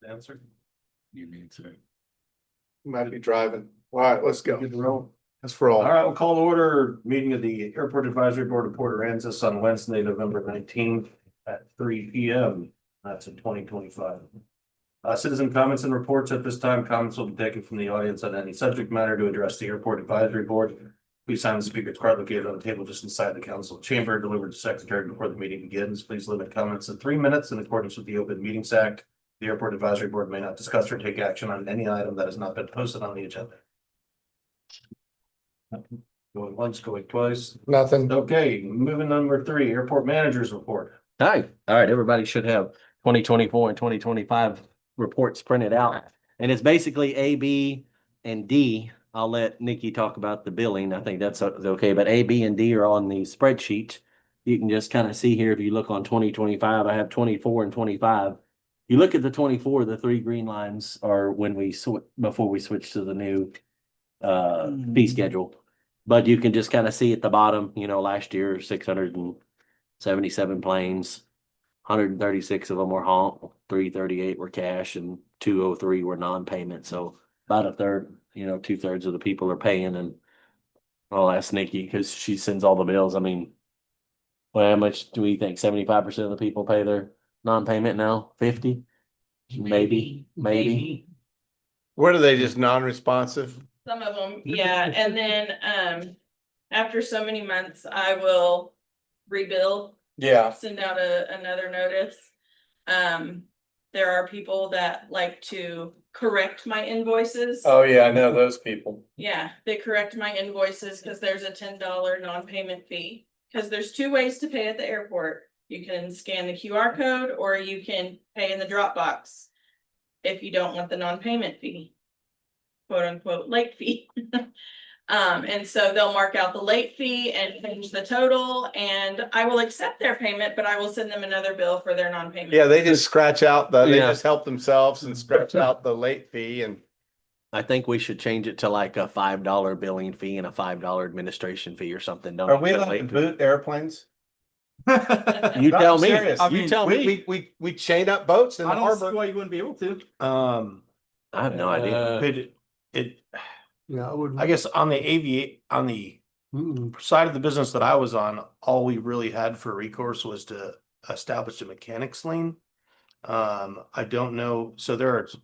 Answer. You need to. Might be driving. All right, let's go. Good to roll. That's for all. All right, we'll call to order meeting of the Airport Advisory Board of Port Aransas on Wednesday, November 19th at 3 p.m. That's in 2025. Citizen comments and reports at this time. Comments will be taken from the audience on any subject matter to address the Airport Advisory Board. Please sign the speaker's card located on the table just inside the council chamber, delivered to secretary before the meeting begins. Please limit comments to 3 minutes in accordance with the Open Meetings Act. The Airport Advisory Board may not discuss or take action on any item that has not been posted on the agenda. Going once, going twice. Nothing. Okay, moving number 3, airport managers report. Hi, all right, everybody should have 2024 and 2025 reports printed out. And it's basically A, B, and D. I'll let Nikki talk about the billing. I think that's okay, but A, B, and D are on the spreadsheet. You can just kind of see here, if you look on 2025, I have 24 and 25. You look at the 24, the 3 green lines are when we before we switch to the new fee schedule. But you can just kind of see at the bottom, last year, 677 planes, 136 of them were honk, 338 were cash, and 203 were non-payment. So about a third, 2/3 of the people are paying. And I'll ask Nikki because she sends all the bills. I mean, well, how much do we think? 75% of the people pay their non-payment now? 50? Maybe. What are they, just non-responsive? Some of them, yeah, and then, after so many months, I will rebuild, Yeah. send out another notice. There are people that like to correct my invoices. Oh, yeah, I know those people. Yeah, they correct my invoices because there's a $10 non-payment fee. Because there's 2 ways to pay at the airport. You can scan the QR code or you can pay in the Dropbox. If you don't want the non-payment fee. Quote unquote late fee. And so they'll mark out the late fee and change the total, and I will accept their payment, but I will send them another bill for their non-payment. Yeah, they just scratch out they Yeah. just help themselves and scratch out the late fee and. I think we should change it to like a $5 billing fee and a $5 administration fee or something. Don't Are we put allowed to late fee. boot airplanes? You No, tell I'm me. serious. You tell me. We chain up boats in the I don't see harbor. why you wouldn't be able to. I have no idea. Yeah, I would. I guess on the side of the business that I was on, all we really had for recourse was to establish a mechanics lien. I don't know, so there's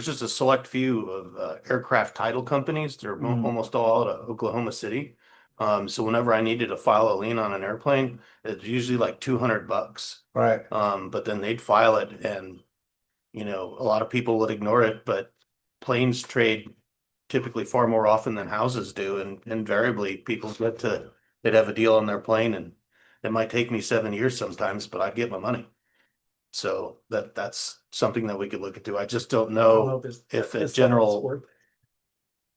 just a select few of aircraft title companies. They're almost all out of Oklahoma City. So whenever I needed to file a lien on an airplane, it's usually like $200. Right. But then they'd file it and, a lot of people would ignore it, but planes trade typically far more often than houses do. And invariably people they'd have a deal on their plane, and it might take me 7 years sometimes, but I get my money. So that's something that we could look into. I just don't know if a general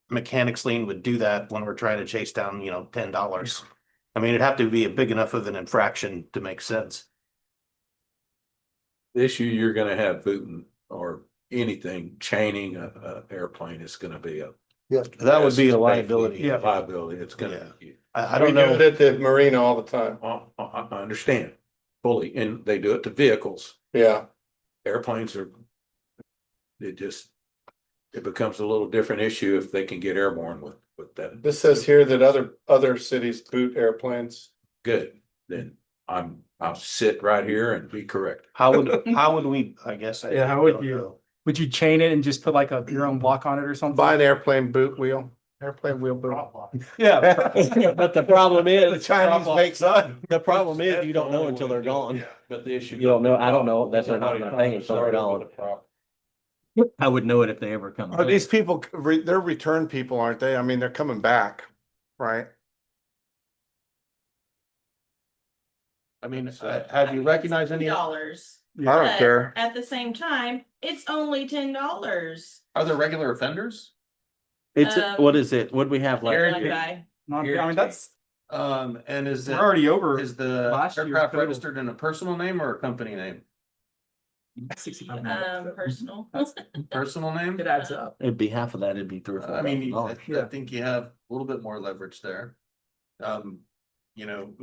mechanics lien would do that when we're trying to chase down, $10. I mean, it'd have to be a big enough of an infraction to make sense. The issue you're gonna have booting or anything chaining a airplane is gonna be a. Yeah. That would be a liability. Yeah, liability, it's gonna. I don't know. We do it at the marina all the time. I understand fully, and they do it to vehicles. Yeah. Airplanes it becomes a little different issue if they can get airborne with that. This says here that other cities boot airplanes. Good, then I'll sit right here and be correct. How would we, I guess. Yeah, how would you? Would you chain it and just put like your own block on it or something? Buy an airplane boot wheel. Airplane wheel boot. Yeah. But the problem The is, Chinese make some. the problem is you don't know until they're gone. But the issue. You don't know. I don't know. That's not gonna pay until they're gone. I would know it if they ever come. Are these people, they're return people, aren't they? I mean, they're coming back, right? I mean, have you recognized any? $10. I don't care. At the same time, it's only $10. Are there regular offenders? It's, what is it? What do we have One left? guy. I mean, that's, And is we're already over. is the last year's aircraft total. registered in a personal name or a company name? $6,500. Personal. Personal name? It adds up. It'd be half of that, it'd be three or four. I mean, I Yeah. think you have a little bit more leverage there. You know,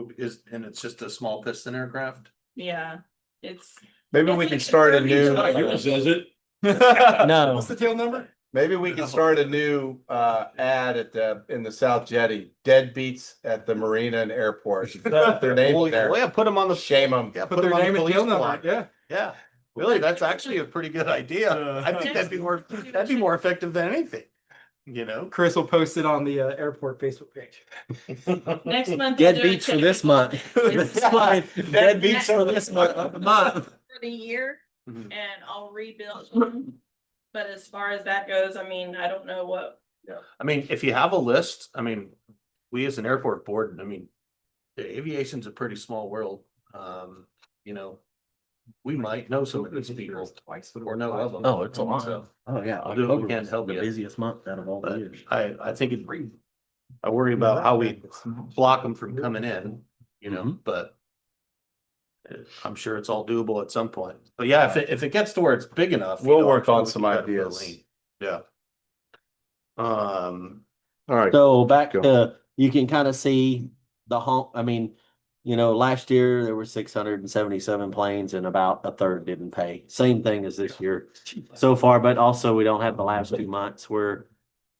and it's just a small piston aircraft. Yeah, it's. Maybe we can start a new, Yours, is it? No. What's the tail number? maybe we can start a new ad in the South Jetty, deadbeats at the marina and airport. Put their name Well, there. yeah, put them on the. Shame them. Yeah, Put put their them on name the and police tail number, block. yeah. Yeah, really, that's actually a pretty good idea. I think that'd be more effective than anything, you know? Chris will post it on the airport Facebook page. Next month. Dead we'll do a beats for this typical- month. This month. Dead beats for this month of the month. For the year Mhm. and I'll rebuild. one. But as far as that goes, I mean, I don't know what, I mean, if you have a list, I mean, we as an airport board, I mean, the aviation's a pretty small world. You know, we might know some of these people or know of them. Oh, it's a lot. So, Oh, yeah. I'll do what we October can to was help the you. busiest month out of all the But years. I think I worry about how we block them from coming in, you know, Mhm. but I'm sure it's all doable at some point. But yeah, if it gets to where it's big enough. you We'll know, work I'm on sure some we can get it ideas. lean. Yeah. All right. So back Go. to, you can kind of see the hump, I mean, you know, last year there were 677 planes and about a third didn't pay. Same thing as this year so far, but also we don't have the last 2 months where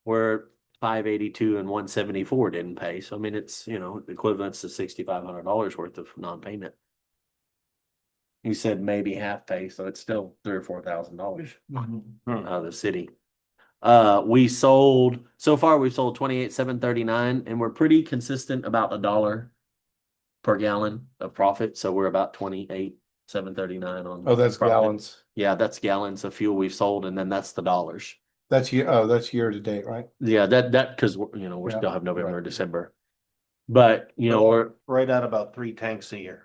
we're 582 and 174 didn't pay. So I mean, it's, you know, equivalent to $6,500 worth of non-payment. You said maybe half pay, so it's still $3,000 or $4,000 out of the city. We sold, so far we've sold 28,739 and we're pretty consistent about $1 per gallon of profit. So we're about 28,739 on. Oh, that's profit. gallons. Yeah, that's gallons of fuel we've sold and then that's the dollars. That's year to date, right? Yeah, that, cause you know, we Yeah, still have November, right. December. But, you know, we're, Right at about 3 tanks a year.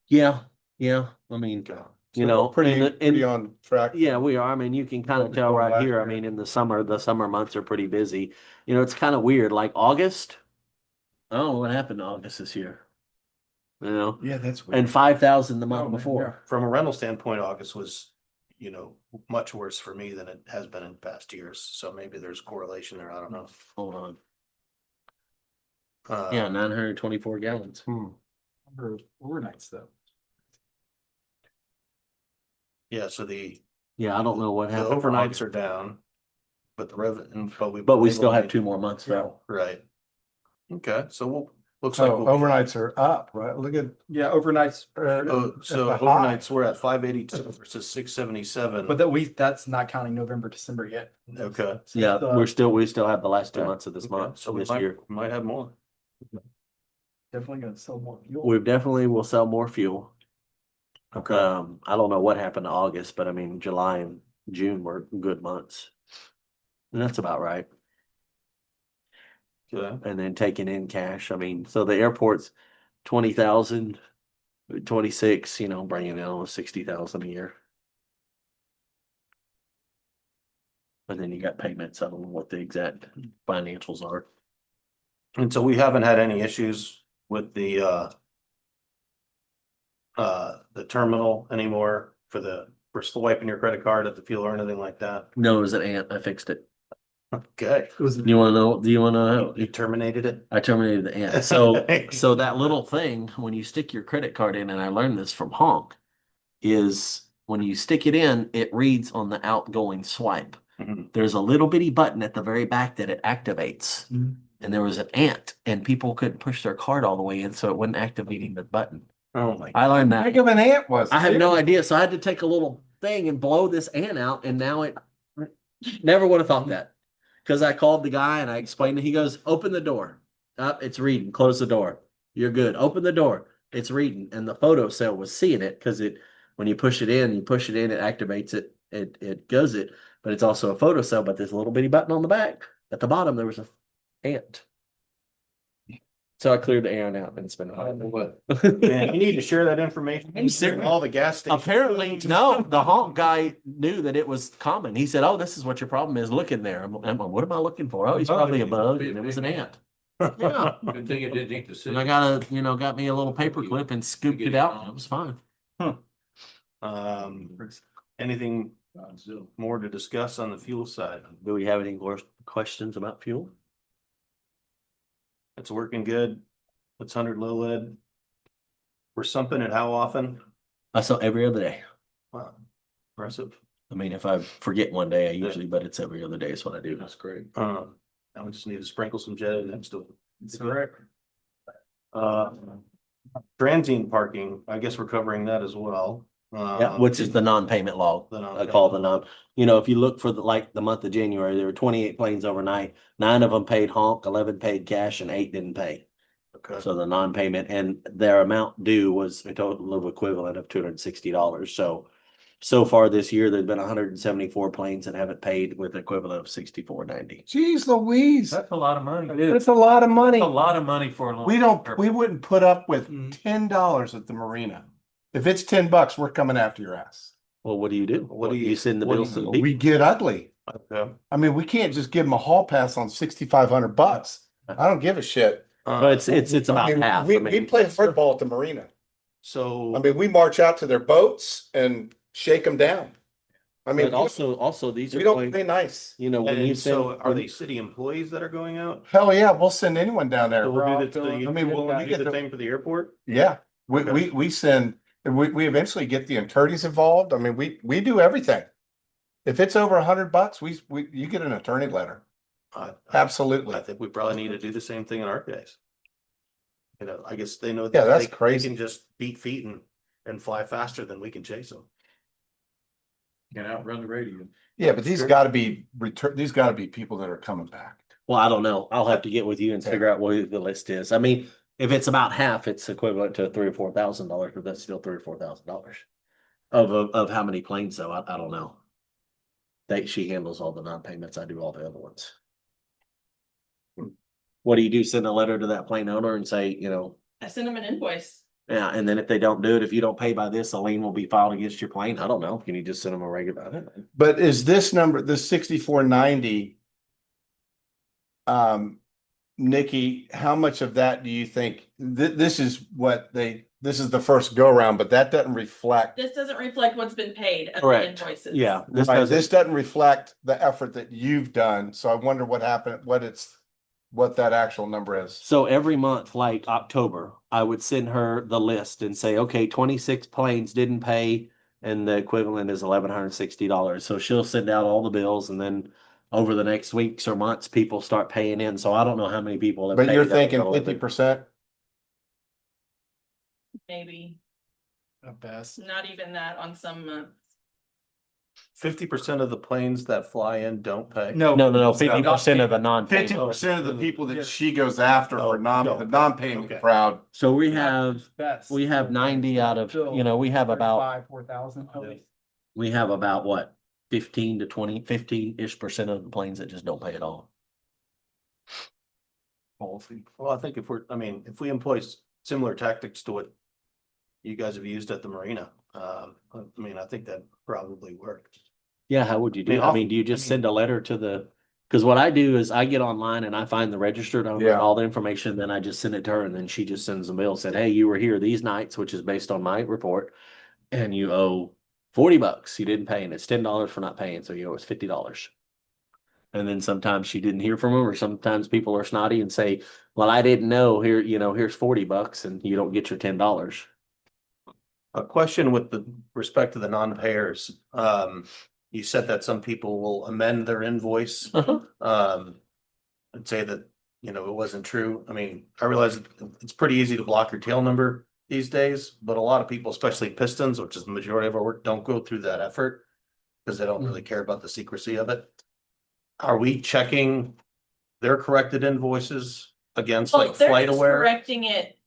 yeah, I mean, you know, Pretty, and- pretty on track. yeah, we are. I mean, you can kind What of we tell sold right last here. I year. mean, in the summer months are pretty busy. You know, it's kind of weird. Like August, I don't know what happened to August this year. You know, Yeah, that's. and 5,000 the Oh, month man, before. From a rental standpoint, August was, you know, much worse for me than it has been in past years. So maybe there's correlation there. I don't know. Hold on. Uh, Yeah, 924 gallons. Overnights though. Yeah, so the Yeah, I don't know what happened. for overnights August. are down. But the revenue, But we able still to have make- 2 more months though. Right. Okay, so looks like. So we'll be- overnights are up, right? Look at. Yeah, overnights, So at the overnights, high. we're at 582 versus 677. but that's not counting November, December yet. Okay. So Yeah, the- we still have the last 2 Okay. months of this Okay, month, so we this might, year. might have more. Definitely gonna sell more fuel. We definitely will sell more fuel. Okay. I don't know what happened to August, but I mean, July and June were good months. And that's about right. Okay. And then taking in cash, I mean, so the airport's 20,000, 26, you know, bringing in almost 60,000 a year. And then you got payments, I don't know what the exact financials are. And so we haven't had any issues with the terminal anymore for swiping your credit card at the fuel or anything like that. No, it was an ant, I fixed it. Okay. It was, Do you wanna know? You terminated it? I terminated the ant. So that little thing, when you stick your credit card in, and I learned this from Honk, is when you stick it in, it reads on the outgoing swipe. Mhm. There's a little bitty button at the very back that it activates. Mhm. And there was an ant and people couldn't push their card all the way in, so it wasn't activating the button. Oh my. I learned How that. big of an ant was I have it? no idea. So I had to take a little thing and blow this ant out, and now it never would have thought that. Because I called the guy and I explained it. He goes, open the door. Up, it's reading. Close the door. You're good. Open the door. It's reading. And the photo cell was seeing it because when you push it in, it activates it, it goes it. But it's also a photo cell, but there's a little bitty button on the back. At the bottom, there was an ant. So I cleared the ant out and it's been Man, you need to share that information. I'm serious. All the gas stations. Apparently, no, the Honk guy knew that it was common. He said, oh, this is what your problem is. Look in there. I'm like, what am I looking for? Oh, he's probably a bug. And it was an ant. Yeah. Good thing it didn't eat the And city. got me a little paper clip and scooped it out and it was fine. Anything more to discuss on the fuel side? Do we have any more questions about fuel? It's working good. It's 100 low lead. We're sumping it how often? I saw every other day. Wow, impressive. I mean, if I forget one day, I usually, but it's every other day is what I do. That's great. Now we just need to sprinkle some jet next to it. That's correct. Transient parking, I guess we're covering that as well. Yeah, which is the non-payment log. I call the non, you know, if you look for the month of January, there were 28 planes overnight. 9 of them paid honk, 11 paid cash, and 8 didn't pay. Okay. So the non-payment and their amount due was a total of equivalent of $260. So far this year, there's been 174 planes that haven't paid with equivalent of $64.90. Jeez Louise, That's a lot of money. It is. that's a lot of money. That's a lot of money for a long. We wouldn't put up with Mhm. $10 at the marina. If it's $10, we're coming after your ass. Well, what do you do? What do you- send the what do bills to the you- people? We get ugly. Okay. I mean, we can't just give them a hall pass on $6,500. I don't give a shit. But it's about half. We I mean, play football at the marina. So. I mean, we march out to their boats and shake them down. I mean, but also these we are don't planes, play nice. you know, when you And so send, are they city employees that are going out? Hell yeah, we'll send anyone down there. So we'll do the, I mean, we'll when we do get the the, same for the airport? yeah, Okay. we send, we eventually get the attorneys involved. I mean, we do everything. If it's over $100, you get an attorney letter. Absolutely. I think we probably need to do the same thing in our case. You know, I guess they know. Yeah, that's they crazy. can just beat feet and fly faster than we can chase them. Can outrun the radio. Yeah, but these Sure. gotta be these gotta be people that are coming back. well, I don't know. I'll have to get with you and figure out what the list is. I mean, if it's about half, it's equivalent to $3,000 or $4,000, but that's still $3,000 or $4,000 of how many planes though? I don't know. She handles all the non-payments. I do all the other ones. What do you do? Send a letter to that plane owner and say, you know, I send them an invoice. yeah, and then if they don't do it, if you don't pay by this, a lien will be filed against your plane. I don't know. Can you just send them a regular? But is this number, the 6490? Nikki, how much of that do you think, this is the first go around, but that doesn't reflect. This doesn't reflect what's been paid of the Correct. invoices. Yeah, this Right, doesn't. this doesn't reflect the effort that you've done, so I wonder what happened, what that actual number is. So every month, like October, I would send her the list and say, okay, 26 planes didn't pay and the equivalent is $1,160. So she'll send out all the bills and then over the next weeks or months, people start paying in. So I don't know how many people have But paid you're up thinking until 50%? Maybe, At best. not even that on some months. 50% of the planes that fly in don't pay. No, 50% of the non-payment. 50% of the people that she goes after Oh, are no. the non-payment Okay. crowd. So we have, Best. 90 out of, you know, we have about 4,000 at least. we have about what, 15 to 20, 15-ish% of the planes that just don't pay at all. Policy. Well, I think if we employ similar tactics to what you guys have used at the marina, I think that probably worked. Yeah, how would you do? mean, I mean, do you just send a letter to the, because what I do is I get online and I find the registered owner Yeah. and all the information, then I just send it to her and then she just sends a bill, said, hey, you were here these nights, which is based on my report. And you owe $40. You didn't pay and it's $10 for not paying. So you owe us $50. And then sometimes she didn't hear from them, or sometimes people are snotty and say, well, I didn't know, here, you know, here's $40 and you don't get your $10. A question with the respect to the non-payers. You said that some people will amend their invoice. And say that, you know, it wasn't true. I mean, I realize it's pretty easy to block your tail number these days, but a lot of people, especially Pistons, which is the majority of our work, don't go through that effort because they don't really care about the secrecy of it. Are we checking their corrected invoices against Well, like they're FlightAware? just correcting it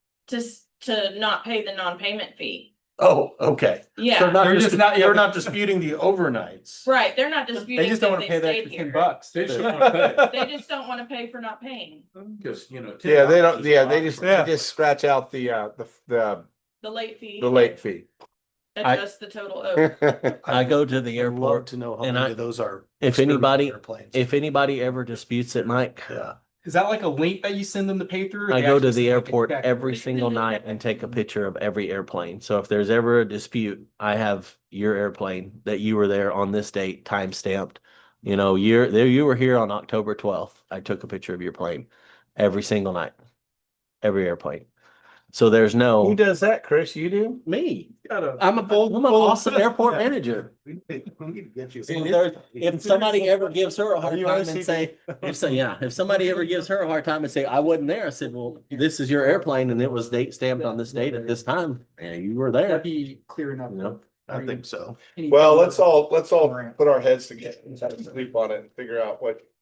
to not pay the non-payment fee. Oh, okay. Yeah, They're They're just not- they're not disputing the overnights. right, they're not disputing. They just don't that want to pay that stayed extra here. $10. They just wanna pay. They just don't wanna pay for not paying, Cause you know. Yeah, they $10 don't, is yeah, a they lot just, for- they just scratch out the the late fee. late fee. Adjust the total owed. I go to the I'd love airport. to know how and many I- of those are. If anybody, airplanes. if anybody ever disputes it, Mike, Yeah, Is that like a link that you send them to pay through? or I they go to actually the send like a airport check? every single night and take a picture of every airplane. So if there's ever a dispute, I have your airplane that you were there on this date, time stamped. You know, you were here on October 12th. I took a picture of your plane every single night, every airplane. So there's Who no does that, Chris? You do? me. Got a- I'm an awesome airport manager. If somebody ever gives her a hard you time OCD? and say, if somebody ever gives her a hard time and say, I wasn't there, I said, well, this is your airplane and it was date stamped on this date at this time. And you were there, That'd be clear enough. you know? I think so. Well, let's all put our heads together and have a sleep on it and figure out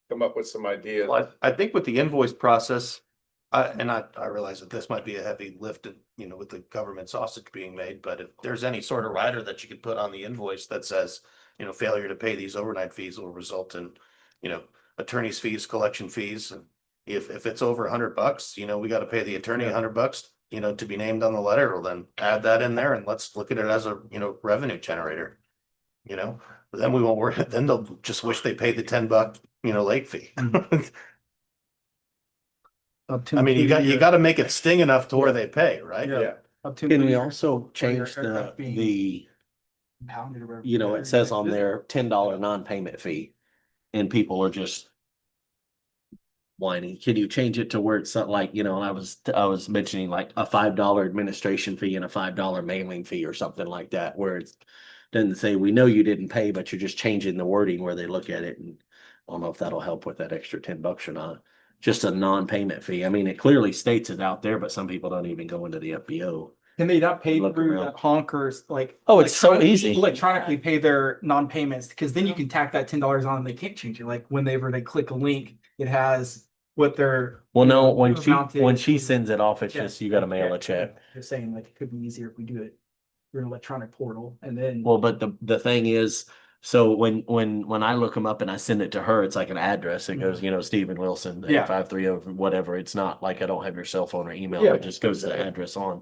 come up with some ideas. Well, I think with the invoice process, I realize that this might be a heavy lift, you know, with the government sausage being made, but if there's any sort of rider that you could put on the invoice that says, you know, failure to pay these overnight fees will result in, you know, attorney's fees, collection fees. And if it's over $100, you know, we got to pay the attorney $100, you know, to be named on the letter. Well, then add that in there and let's look at it as a, you know, revenue generator. You know, but then we won't worry. Then they'll just wish they paid the $10, you know, late fee. I mean, you got to make it sting enough to where they pay, right? Yeah. Can we also change the, you know, it says on there $10 non-payment fee and people are just whining. Can you change it to where it's not like, you know, I was mentioning like a $5 administration fee and a $5 mailing fee or something like that, where it's doesn't say, we know you didn't pay, but you're just changing the wording where they look at it. And I don't know if that'll help with that extra $10 or not. Just a non-payment fee. I mean, it clearly states it out there, but some people don't even go into the FBO. Can they not pay Look through around. the honkers like? Oh, it's so easy. Electronically pay their non-payments, because then you can tack that $10 on and they can't change it. Like whenever they click a link, it has what their. Well, no, when amount is. she sends it off, it's Yeah. just, you gotta mail Yeah. a check. Just saying, like, it could be easier if we do it through an electronic portal and then. Well, but the thing is, so when I look them up and I send it to her, it's like an address. It goes, you know, Stephen Wilson, Yeah. 8530, whatever. It's not like I don't have your cell phone or email. Yeah. It just goes to the address on,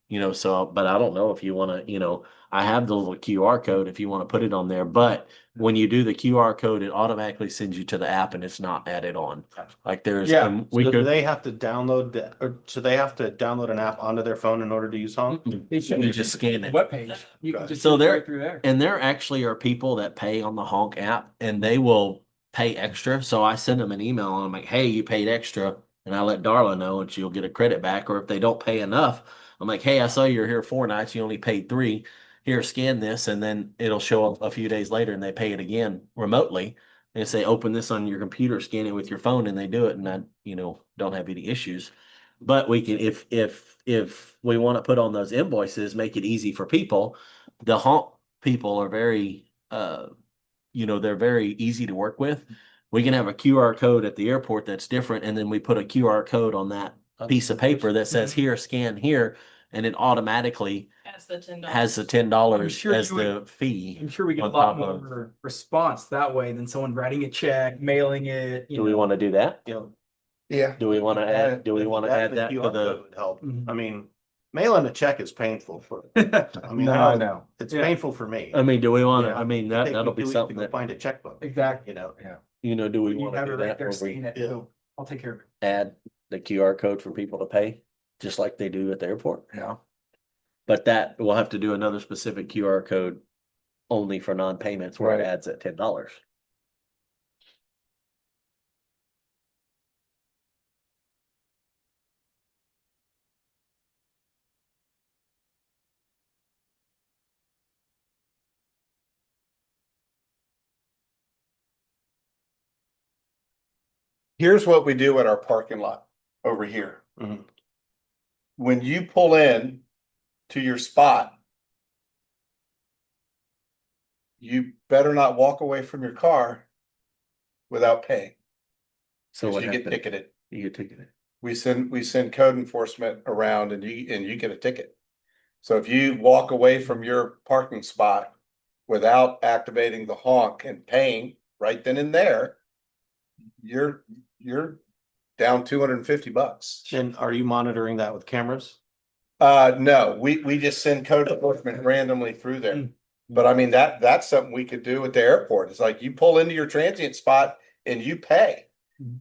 you know, so, but I don't know if you want to, you know, I have the little QR code if you want to put it on there, but when you do the QR code, it automatically sends you to the app and it's not added on. Like there's, Yeah. we Do could. they have to download that, or so they have to download an app onto their phone in order to use Honk? They should You just scan it. Webpage. You can just. So do it there- right through there. And there actually are people that pay on the Honk app and they will pay extra. So I send them an email and I'm like, hey, you paid extra. And I let Darla know and she'll get a credit back. Or if they don't pay enough, I'm like, hey, I saw you're here 4 nights. You only paid 3. Here, scan this. And then it'll show up a few days later and they pay it again remotely. And say, open this on your computer, scan it with your phone, and they do it. And I, you know, don't have any issues. But we can, if we want to put on those invoices, make it easy for people. The Honk people are very, you know, they're very easy to work with. We can have a QR code at the airport that's different, and then we put a QR code on that piece of paper that says here, scan here, and it automatically That's the $10. has the $10 I'm sure as you would- the fee. I'm sure we get a on lot top of- more response that way than someone writing a check, mailing it. Do we want to do that? You know, Yeah. Do we want to add, do we want to add that to QR the? code would help. Mhm. I mean, mailing a check is painful for, I mean, I know. it's Yeah. painful for me. I mean, do we want to, Yeah. I mean, Take me that'll 2 be weeks to something go that, Find a checkbook, Exactly. you know? do we You want to have it do right that? there, Where we scan it. Yeah. Boom. I'll take care of it. add the QR code for people to pay, just like they do at the airport? Yeah. But that, we'll have to do another specific QR code only for non-payments where it Right. adds at $10. Here's what we do at our parking lot over here. Mhm. When you pull in to your spot, you better not walk away from your car without paying. So 'Cause what you get happened? ticketed. You get ticketed. We send code enforcement around and you get a ticket. So if you walk away from your parking spot without activating the honk and paying right then and there, you're down $250. And are you monitoring that with cameras? No, we just send code enforcement randomly through there. But I mean, that's something we could do at the airport. It's like you pull into your transient spot and you pay.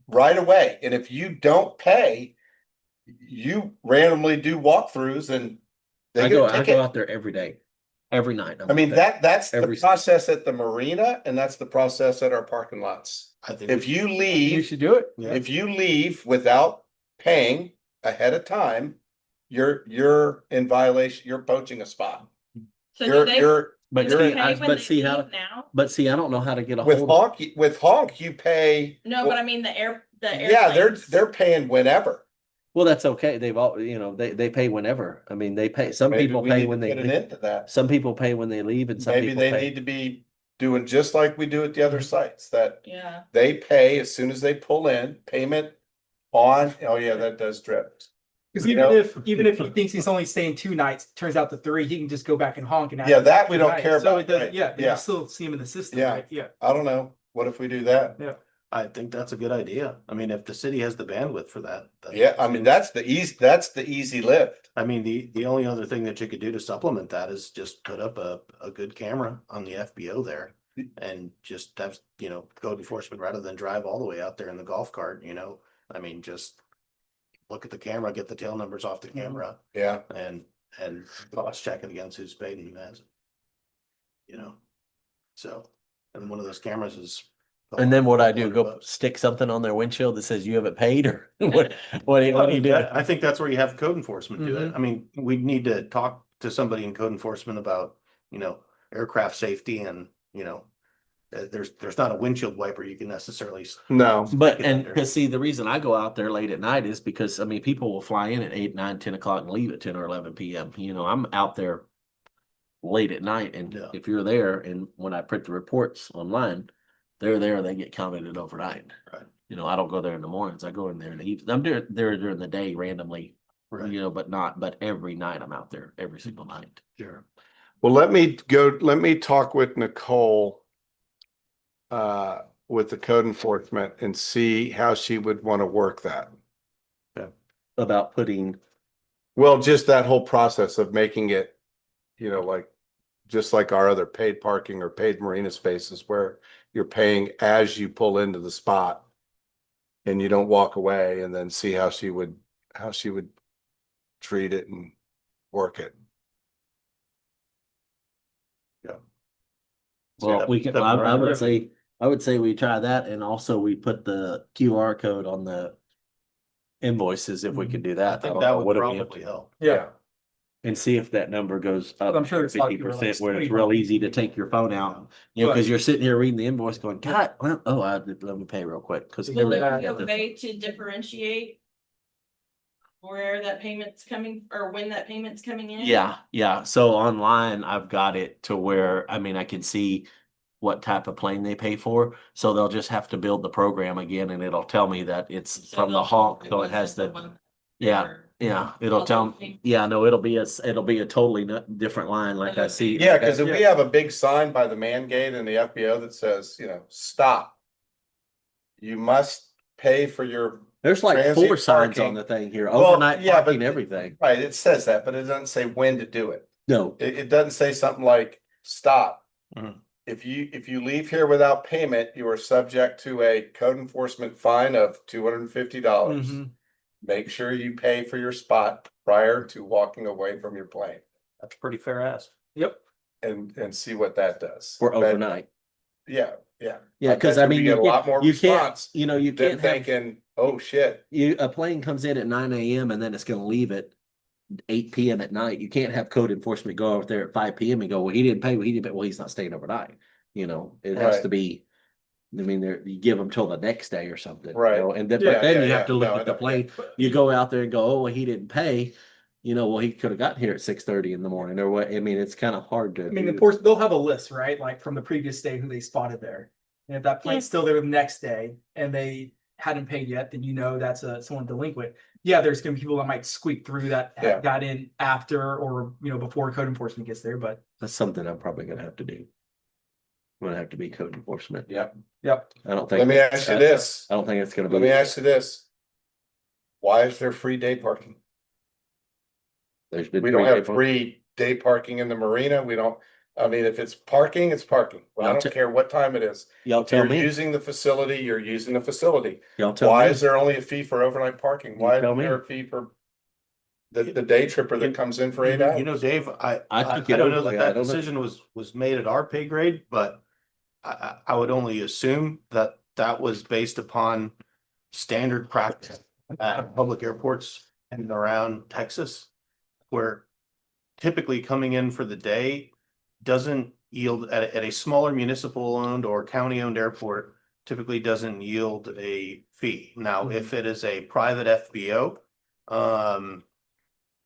right away. And if you don't pay, you randomly do walkthroughs and they I get a go ticket. out there every day, every night. I'm I mean, out there. that's the Every- process at the marina and that's the process at our parking lots. I think. If you You leave, should do it. Yeah. if you leave without paying ahead of time, you're in violation, you're poaching a spot. So do You're, they you're, But do you're they see, in- I, pay when but they see how, leave now? but see, I don't know how to get a with hold of. honk, you pay. No, but I mean the Yeah, airplanes. they're paying whenever. Well, that's okay. They've all, they pay whenever. I mean, they pay, some Maybe people we pay need to when they put an leave. end to that. Some people pay when they leave and some Maybe people they pay. need to be doing just like we do at the other sites, that Yeah, they pay as soon as they pull in, payment on, oh yeah, that does drip. Because You even know? if he thinks he's only staying 2 nights, turns out to 3, he can just go back and honk and. Yeah, that we don't Right, care So about, it does, right, yeah, but yeah. you still see him in the system, Yeah. right? Yeah. I don't know. What if we do that? I think that's a good idea. I mean, if the city has the bandwidth for that. Yeah, I mean, that's the easy lift. I mean, the only other thing that you could do to supplement that is just put up a good camera on the FBO there. And just have, code enforcement rather than drive all the way out there in the golf cart, I mean, just look at the camera, get the tail numbers off the camera Yeah, and cross check it against who's paid and who hasn't. So, and one of those cameras is. And then what I do, go $100. stick something on their windshield that says you haven't paid or what do you do? I think that's where you have code enforcement do it. I mean, we need to talk to somebody in code enforcement about, aircraft safety and, there's not a windshield wiper you can necessarily. no, But, Get and under. because see, the reason I go out there late at night is because, I mean, people will fly in at 8, 9, 10 o'clock and leave at 10 or 11 PM. I'm out there late at night and Yeah. if you're there and when I print the reports online, they're there, they get counted overnight. Right. I don't go there in the mornings. I go in there in the evening. I'm there during the day randomly, Right. but every night I'm out there every single night. Sure. well, let me talk with Nicole. With the code enforcement and see how she would want to work that. About putting, Well, just that whole process of making it, like, just like our other paid parking or paid marina spaces where you're paying as you pull into the spot. And you don't walk away, and then see how she would treat it and work it. well, we can, I would say we try that and also we put the QR code on the invoices if we could do I that. think don't that know, would what do we have probably to- help. Yeah. And see if that number goes up. I'm sure it's like 50% where it's 20. real easy to take your phone out, because you're sitting here reading the invoice going, God, let me pay real quick. Cause will there Yeah. be a way to differentiate where that payment's coming or when that payment's coming in? yeah. So online, I've got it to where, I mean, I can see what type of plane they pay for. So they'll just have to build the program again and it'll tell me that it's So from the they'll- honk. So it wasn't has the the, one yeah, or- yeah, it'll All tell those me, things. yeah, no, it'll be a totally different line like I see. Yeah, because if we have a big sign by the man gate in the FBO that says, stop. You must pay for your, There's like 4 transient signs parking. on the thing here, Well, overnight yeah, but- parking, everything. right, it says that, but it doesn't say when to do it. No, It doesn't say something like, stop. Mhm. If you leave here without payment, you are subject to a code enforcement fine of $250. Mhm. Make sure you pay for your spot prior to walking away from your plane That's pretty fair ask. Yep. and see what that does. for But, overnight. Yeah. Yeah, I because bet I you mean, we get a lot more you can't, response you Then can't have, thinking, oh shit, a plane comes in at 9 AM and then it's gonna leave at 8 PM at night. You can't have code enforcement go out there at 5 PM and go, well, he didn't pay, well, he's not staying overnight. It has Right. to be, I mean, you give them till the next day or something. Right. And then, Yeah, but then yeah, you yeah. have to look No, at I the know, plane. yeah. You go out there and go, oh, well, he didn't pay. Well, he could have gotten here at 6:30 in the morning or what. I mean, it's kind of hard to. I mean, do. of course, they'll have a list, right? Like from the previous day who they spotted there. And if that plane's still there the next day and they hadn't paid yet, then that's someone delinquent. Yeah, there's gonna be people that might squeak through that Yeah. got in after or before code enforcement gets there, but That's something I'm probably gonna have to do. I'm gonna have to be code enforcement. Yep. yep. I don't think. Let me ask you this. I don't think it's gonna be. Let me ask you this. Why is there free day parking? There's been We don't have people- free day parking in the marina. We don't, I mean, if it's parking, it's parking. I I'll don't ta- care what time it is. Y'all If tell you're me. using the facility, you're using the facility. Y'all tell Why me. is there only a fee for overnight parking? You Why tell isn't me. there a fee for the day tripper that comes in for 8 hours? You know, Dave, I I took it don't know overlay. that I that don't know. decision was made at our pay grade, but I would only assume that that was based upon standard practice at public airports in and around Texas, where typically coming in for the day doesn't yield at a smaller municipal owned or county owned airport, typically doesn't yield a fee. Now, if it is a private FBO,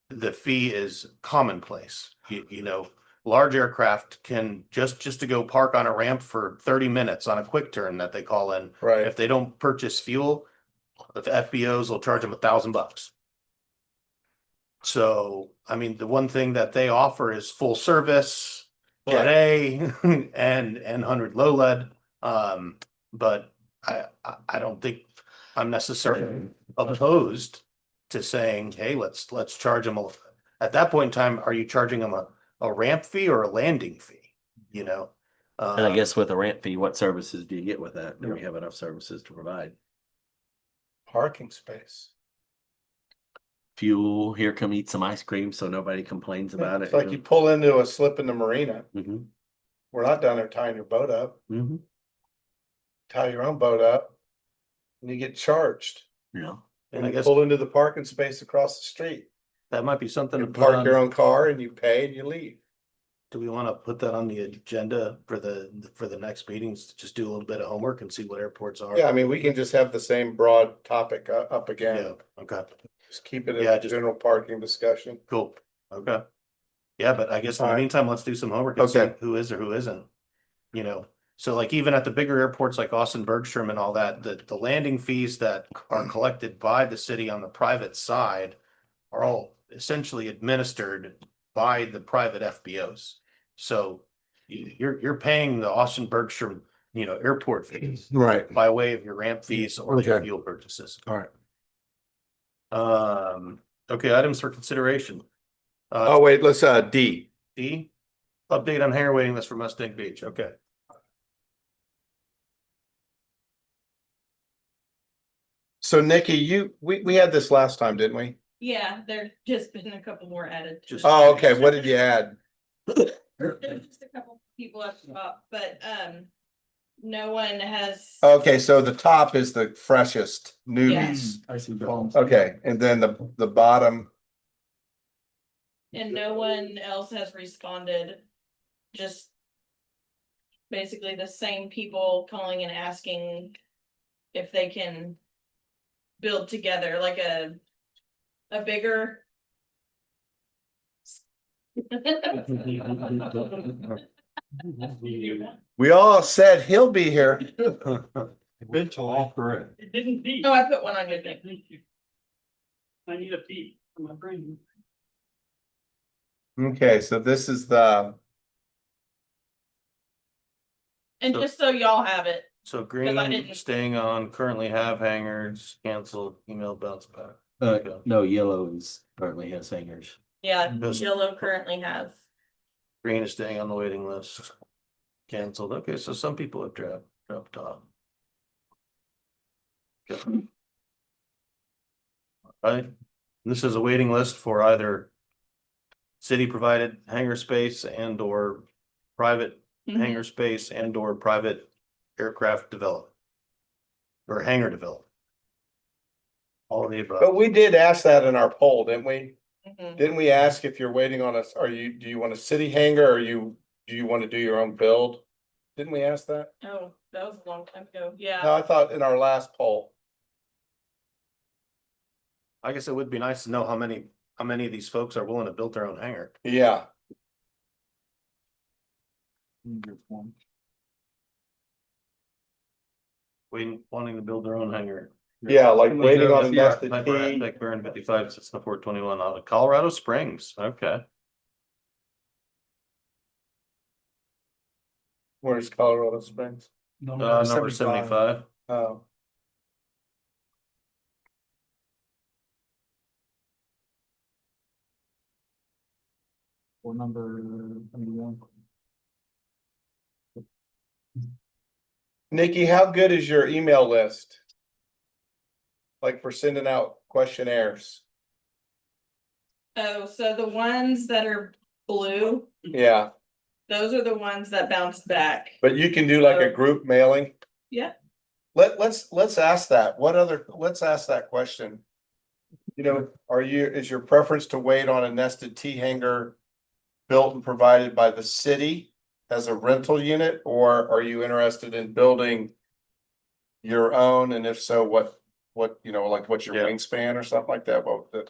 the fee is commonplace. You know, large aircraft can just to go park on a ramp for 30 minutes on a quick turn that they call in. Right. If they don't purchase fuel, the FBOs will charge them $1,000. So, I mean, the one thing that they offer is full service, Jet A and 100 low lead. But I don't think I'm necessarily opposed to saying, hey, let's charge them at that point in time, are you charging them a ramp fee or a landing fee? You know? And I guess with a ramp fee, what services do you get with that? Do we have enough services to provide? Parking space. Fuel, here come eat some ice cream so nobody complains about It's it. like you pull into a slip in the marina. Mm-hmm, We're not down there tying your boat up. mm-hmm, Tie your own boat up. And you get charged. yeah. And And I you guess pull into the parking space across the street. that might be something You to park your own car and you pay and you leave. Do we want to put that on the agenda for the next meetings? Just do a little bit of homework and see what airports are. Yeah, I mean, we can just have the same broad topic up Yeah, again. okay, Just keep it Yeah, a just- general parking discussion. cool, okay. Yeah, but I guess in the Alright. meantime, let's do some homework and see Okay. who is or who isn't. You know, so like even at the bigger airports like Austin Bergstrom and all that, the landing fees that are collected by the city on the private side are all essentially administered by the private FBOs. So you're paying the Austin Bergstrom, airport fees Right. by way of your ramp fees or your Okay. fuel purchases. All right. Okay, items for consideration. Oh, wait, let's, D. D, update on hangar waiting list for Mustang Beach, okay. So Nikki, we had this last time, didn't we? Yeah, there's just been a couple more added. to Just- the- Oh, okay. What did you add? There's just a couple people up top, but no one has. Okay, so the top is the freshest newbies. I see phones. Okay, and then the bottom, And no one else has responded, just. Basically the same people calling and asking if they can. Build together like a bigger. we all said he'll be here. Eventually. Correct. It didn't beep. Oh, I put one on your thing. Thank you. I need a beep for my brain. Okay, so this is the, And So- just so y'all have it, So I green didn't- staying on, currently have hangers, canceled, email bounce back. No, yellow is currently has hangers. yeah, Yes. Yellow currently has. Green is staying on the waiting list. Canceled. Okay, so some people have dropped off. Okay. Right, this is a waiting list for either city provided hangar space and or private hangar space and or private aircraft development. Or hangar development. All of the above. but we did ask that in our poll, didn't we? Mhm. Didn't we ask if you're waiting on us, do you want a city hangar or do you want to do your own build? Didn't we ask that? Oh, that was a long time ago, No, yeah. I thought in our last poll. I guess it would be nice to know how many of these folks are willing to build their own hangar. Yeah, Wanting to build their own hangar. yeah, like waiting on Yeah, invested Piper fee. Aztec Baron 55, it's the 421 out of Colorado Springs, okay. Where's Colorado Springs? Number 75. Oh. Or number 71. Nikki, how good is your email list? Like for sending out questionnaires? Oh, so the ones that are blue, Yeah, those are the ones that bounce back. but you can do like a group mailing. Yeah. Let's ask that. Let's ask that question. You know, is your preference to wait on a nested T hangar built and provided by the city as a rental unit, or are you interested in building your own? And if so, what, like what's your Yeah. wingspan or something like that?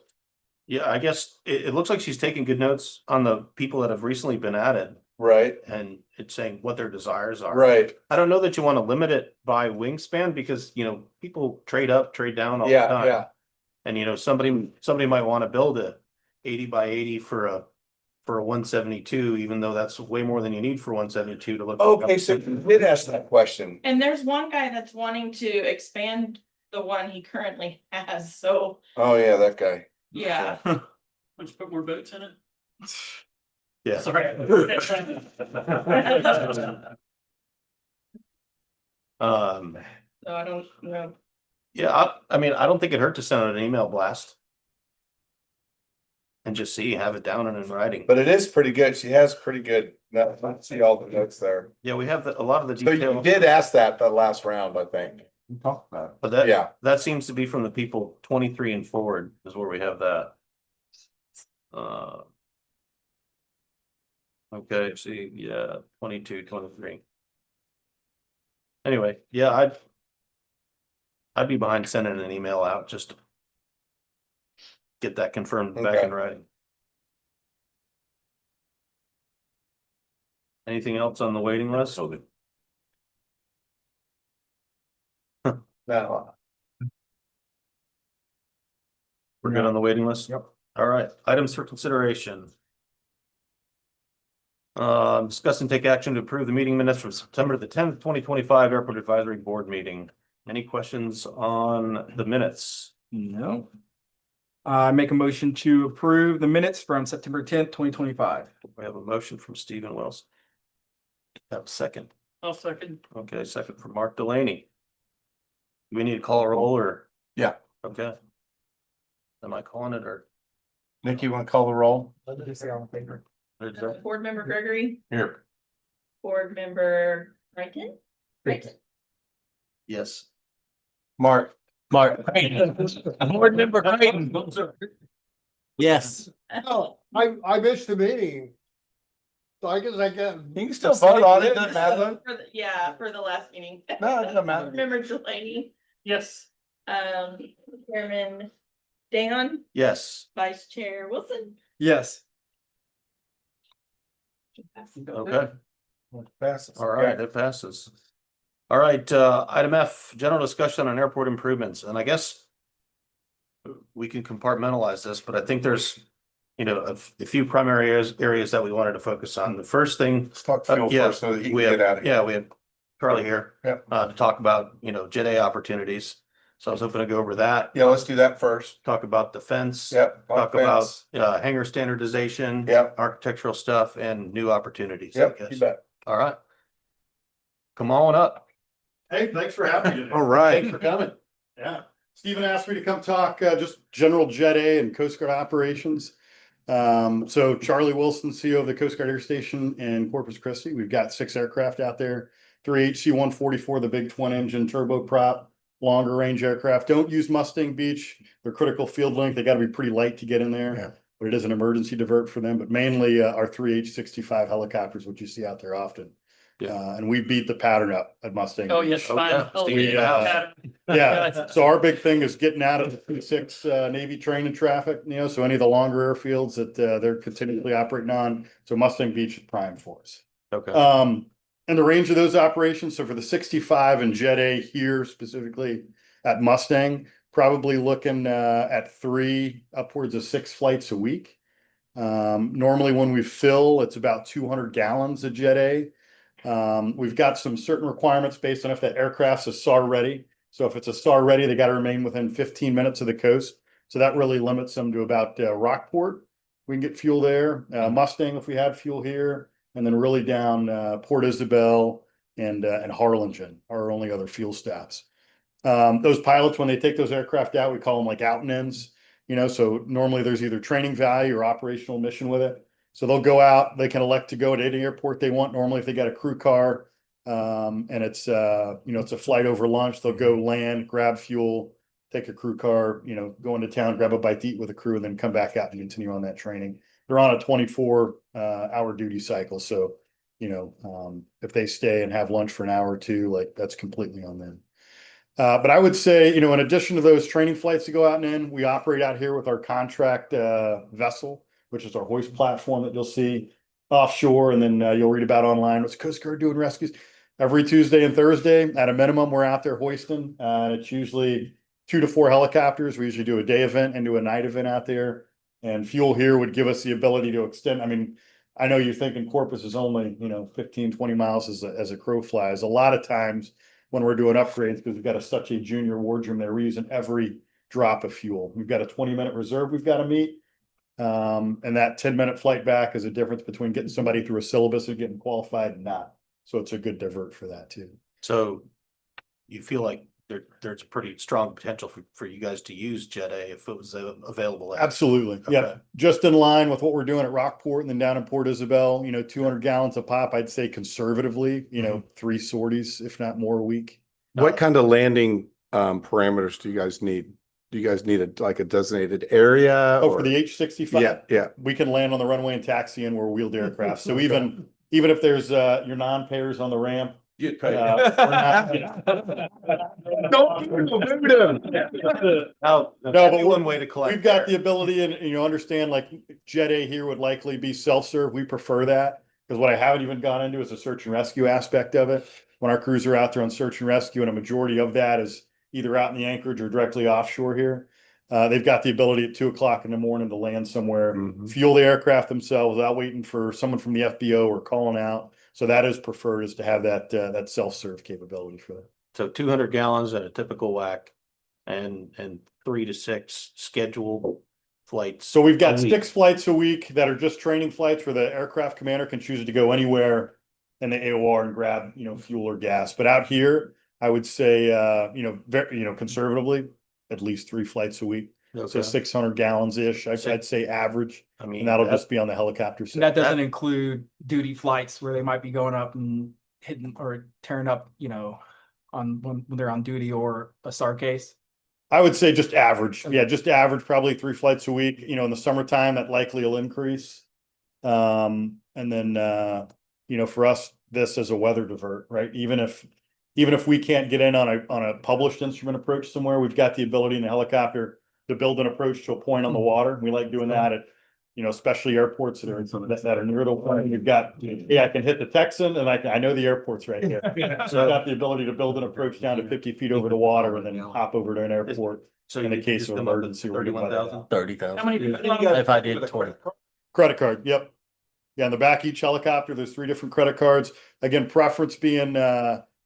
Yeah, I guess it looks like she's taking good notes on the people that have recently been added Right, and it's saying what their desires are. right. I don't know that you want to limit it by wingspan because, people trade up, trade down all the Yeah, time. yeah. And somebody might want to build a 80 by 80 for a 172, even though that's way more than you need for 172 to look. Okay, so you did ask that question. And there's one guy that's wanting to expand the one he currently has, so, Oh, yeah, that guy. yeah. Why don't you put more boats in it? Yeah. Sorry. So I don't know. Yeah, I mean, I don't think it hurt to send out an email blast. And just have it down and in writing. But it is pretty good. She has pretty good, let's see all the notes there. Yeah, we have a lot of the So you details, did ask that the last round, I think. but that, Yeah, that seems to be from the people 23 and forward is where we have that. Okay, see, yeah, 22, 23. Anyway, yeah, I'd be behind sending an email out just to get that confirmed back Okay. in writing. Anything else on the waiting list? no, We're good on the waiting list? Yep. All right, items for consideration. Discuss and take action to approve the meeting minutes from September the 10th, 2025 Airport Advisory Board meeting. Any questions on the minutes? No. I make a motion to approve the minutes from September 10th, 2025. We have a motion from Stephen Wilson. Have a second. I'll second. Okay, second from Mark Delaney. Do we need to call a roll or? Yeah. Okay. Am I calling it or? Nick, you want to call the roll? Board member Gregory, Here. board member Rankin. Rankin. Yes. Mark. Board member Creighton. Yes. Oh, I missed the meeting. So I guess I can. You can still vote on it, doesn't matter. For the last meeting. No, it doesn't matter. Board member Delaney, Yes. Chairman Dan, Yes. Vice Chair Wilson. Yes. Okay. Passes. All right, that passes. All right, item F, general discussion on airport improvements, and I guess we can compartmentalize this, but I think there's, a few primary areas that we wanted to focus on. The first thing, Let's talk fuel yeah, first so that you can we get out have, of here. yeah, we have Charlie here, Yep. to talk about, Jet A opportunities. So I was hoping to go over that. Yeah, let's do that first. Talk about defense. Yep. Talk about, hangar standardization. Yep. Architectural stuff and new opportunities. I Yep, guess. you bet. All right. Come on up. Hey, thanks for having me today. All right. Thanks for coming. Yeah, Stephen asked me to come talk just general Jet A and Coast Guard operations. So Charlie Wilson, CEO of the Coast Guard Air Station in Corpus Christi. We've got 6 aircraft out there, 3 HC-144, the big twin engine turboprop, longer range aircraft. Don't use Mustang Beach. They're critical field length. They got to be pretty light to get in there. Yeah. But it is an emergency divert for them, but mainly our 3 H-65 helicopters, which you see out there often. Yeah. And we beat the pattern up at Mustang. Oh, Beach. yes, Oh, fine. yeah. Oh, Steve, yeah. Yeah, so our big thing is getting out of the P6 Navy training traffic, so any of the longer airfields that they're continually operating on. So Mustang Beach is prime for us. Okay. And the range of those operations, so for the 65 and Jet A here specifically at Mustang, probably looking at 3 upwards of 6 flights a week. Normally when we fill, it's about 200 gallons of Jet A. We've got some certain requirements based on if that aircraft's a SAR ready. So if it's a SAR ready, they got to remain within 15 minutes of the coast. So that really limits them to about Rockport. We can get fuel there. Mustang, if we had fuel here, and then really down Port Isabel and Harlingen are our only other fuel stops. Those pilots, when they take those aircraft out, we call them like out and ins, so normally there's either training value or operational mission with it. So they'll go out, they can elect to go to any airport they want. Normally, if they got a crew car, and it's it's a flight over lunch, they'll go land, grab fuel, take a crew car, go into town, grab a bite to eat with a crew, and then come back out and continue on that training. They're on a 24-hour duty cycle. So, if they stay and have lunch for an hour or two, like that's completely on them. But I would say, in addition to those training flights to go out and in, we operate out here with our contract vessel, which is our hoist platform that you'll see offshore. And then you'll read about online. What's Coast Guard doing rescues? Every Tuesday and Thursday, at a minimum, we're out there hoisting. It's usually 2 to 4 helicopters. We usually do a day event and do a night event out there. And fuel here would give us the ability to extend. I mean, I know you're thinking Corpus is only, 15, 20 miles as a crow flies. A lot of times when we're doing upgrades, because we've got such a junior wardroom there, we're using every drop of fuel. We've got a 20-minute reserve we've got to meet. And that 10-minute flight back is a difference between getting somebody through a syllabus and getting qualified and not. So it's a good divert for that too. So you feel like there's pretty strong potential for you guys to use Jet A if it was available. Absolutely. Okay. Yeah. Just in line with what we're doing at Rockport and then down in Port Isabel, 200 gallons of pop, I'd say conservatively, 3 sorties, if not more a week. What kind of landing parameters do you guys need? Do you guys need a designated area? Oh, for the H-65? Yeah. We can land on the runway and taxi in. We're wheeled aircraft. So even if there's your non-payers on the ramp, Get paid. No, but one way to collect. we've got the ability and, understand like Jet A here would likely be self-serve. We prefer that because what I haven't even gone into is the search and rescue aspect of it. When our crews are out there on search and rescue, and a majority of that is either out in the anchorage or directly offshore here. They've got the ability at 2:00 in the morning to land somewhere, fuel the aircraft themselves without waiting for someone from the FBO or calling out. So that is preferred, is to have that self-serve capability for that. So 200 gallons at a typical whack and 3 to 6 scheduled flights. So we've got a week. 6 flights a week that are just training flights where the aircraft commander can choose to go anywhere in the AOR and grab, fuel or gas. But out here, I would say, very, conservatively, at least 3 flights a week. So Okay. 600 gallons ish. I'd say average, I mean, and that'll just be on the helicopter And that side. doesn't include duty flights where they might be going up and hitting or tearing up, on when they're on duty or a SAR case. I would say just average. Yeah, just average, probably 3 flights a week. In the summertime, that likely will increase. And then, for us, this is a weather divert, right? Even if we can't get in on a published instrument approach somewhere, we've got the ability in the helicopter to build an approach to a point on the water. We like doing that at, especially airports that are near the water. You've got, I can hit the Texan and I know the airport's right here. So I've got the ability to build an approach down to 50 feet over the water and then hop over to an airport. So in the you case just of come up with emergency, we're gonna let it 31,000. out. 30,000. How many people? If I did 20. Credit card, yep. Yeah, in the back of each helicopter, there's 3 different credit cards. Again, preference being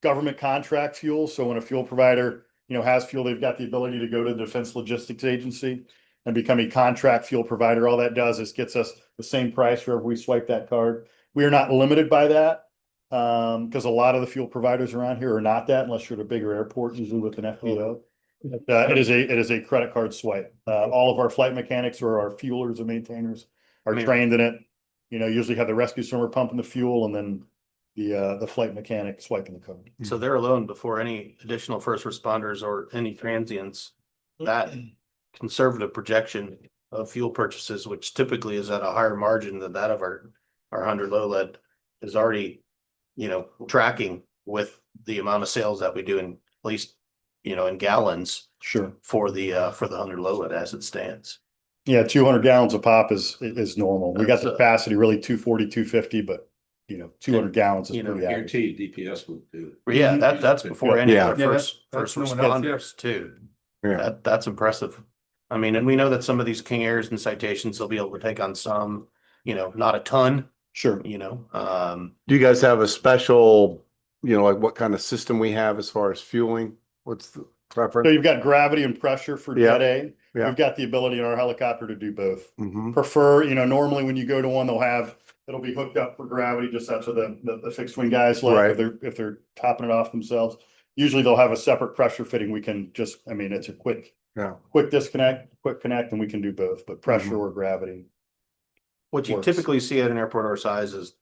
government contract fuel. So when a fuel provider, has fuel, they've got the ability to go to the Defense Logistics Agency and become a contract fuel provider. All that does is gets us the same price wherever we swipe that card. We are not limited by that because a lot of the fuel providers around here are not that unless you're at a bigger airport, usually with an FBO. It is a credit card swipe. All of our flight mechanics or our fuelers and maintainers are trained in it. Usually have the rescue swimmer pumping the fuel and then the flight mechanic swiping the card. So they're alone before any additional first responders or any transients. That conservative projection of fuel purchases, which typically is at a higher margin than that of our 100 low lead, is already, tracking with the amount of sales that we do in at least, in gallons Sure. for the 100 low lead as it stands. Yeah, 200 gallons of pop is normal. We got the That's, capacity really 240, 250, but 200 gallons is you know, pretty average. Guaranteed DPS will do it. But yeah, that's before any Yeah. other Yeah, first that's first no one else, responders too. Yeah. That's impressive. I mean, and we know that some of these King Airs and citations, they'll be able to take on some, not a ton, Sure. Do you guys have a special, like what kind of system we have as far as fueling? What's the So preference? you've got gravity and pressure for Yeah. Jet A. Yeah. We've got the ability in our helicopter to do both. Mhm. Prefer, normally when you go to one, they'll have it'll be hooked up for gravity, just that's what the fixed wing guys like, Right. if they're topping it off themselves. Usually they'll have a separate pressure fitting. We can just, I mean, it's a quick disconnect, quick connect, and we can do both, but pressure or gravity. What you Works. typically see at an airport our size is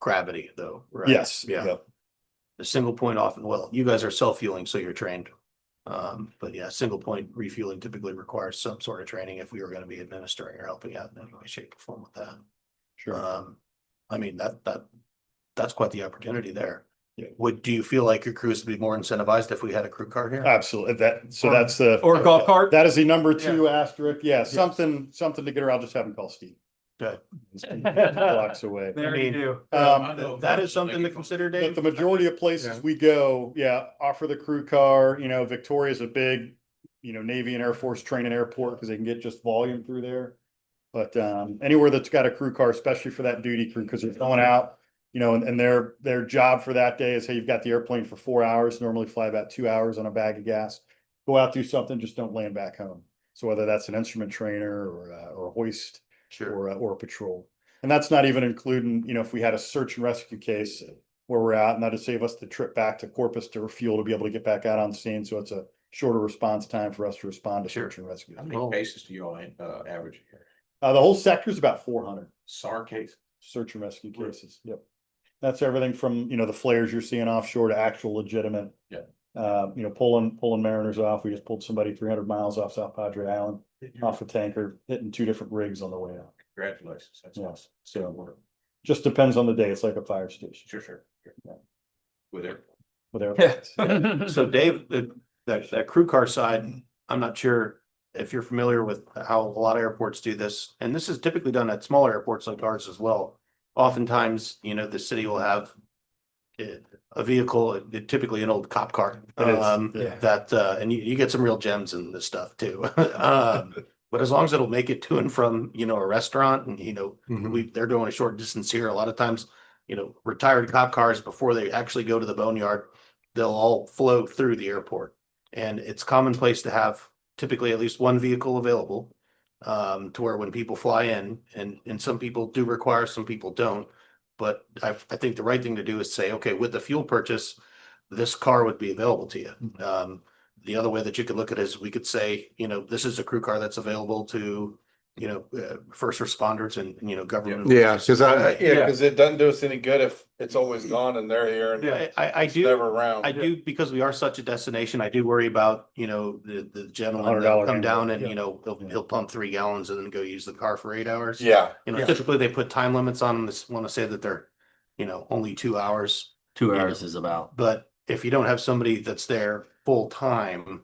gravity though, right? Yes, Yeah. yep. The single point often, well, you guys are self-fueling, so you're trained. But yeah, single point refueling typically requires some sort of training if we were gonna be administering or helping out in any way, shape or form with that. Sure. I mean, that's quite the opportunity there. Yeah. Do you feel like your crews would be more incentivized if we had a crew car here? Absolutely. That's the. Or golf cart. That is the number 2 asterisk. Yeah, something to get her. I'll just have him call Steve. Okay. Blocks away. There you do. That is something to consider, But Dave. the majority of places we go, offer the crew car. You know, Victoria's a big, Navy and Air Force training airport because they can get just volume through there. But anywhere that's got a crew car, especially for that duty crew, because they're going out, and their job for that day is, hey, you've got the airplane for 4 hours, normally fly about 2 hours on a bag of gas. Go out, do something, just don't land back home. So whether that's an instrument trainer or a hoist Sure. or a patrol. And that's not even including, if we had a search and rescue case where we're at, and that'd save us the trip back to Corpus to refuel to be able to get back out on scene. So it's a shorter response time for us to respond to Sure. search and rescue. How many cases do you all average here? The whole sector is about 400 SAR cases? search and rescue cases. Yep. That's everything from, the flares you're seeing offshore to actual legitimate. Yeah. Pulling mariners off. We just pulled somebody 300 miles off South Padre Island off a tanker, hitting 2 different rigs on the way out. Congratulations. That's Yeah. awesome. So just depends on the day. It's like a fire station Sure. Yeah. With it. with airplanes. So Dave, that crew car side, I'm not sure if you're familiar with how a lot of airports do this, and this is typically done at smaller airports like ours as well. Oftentimes, the city will have a vehicle, typically an old cop car. It is, yeah. That, and you get some real gems in this stuff too. But as long as it'll make it to and from, a restaurant and, they're doing a short distance here. A lot of times, retired cop cars, before they actually go to the boneyard, they'll all flow through the airport. And it's commonplace to have typically at least one vehicle available, to where when people fly in, and some people do require, some people don't. But I think the right thing to do is say, okay, with the fuel purchase, this car would be available to you. The other way that you could look at it is we could say, this is a crew car that's available to, first responders and, government. Yeah, because Because it doesn't do us any good if it's always gone and they're here and I it's do. never around. I do, because we are such a destination, I do worry about, the gentleman $100 that come down and, handle, he'll pump 3 gallons and then go use the car for 8 hours. Yeah, Typically they put time limits on this, want to say that they're, only 2 hours. 2 hours is about. But if you don't have somebody that's there full time,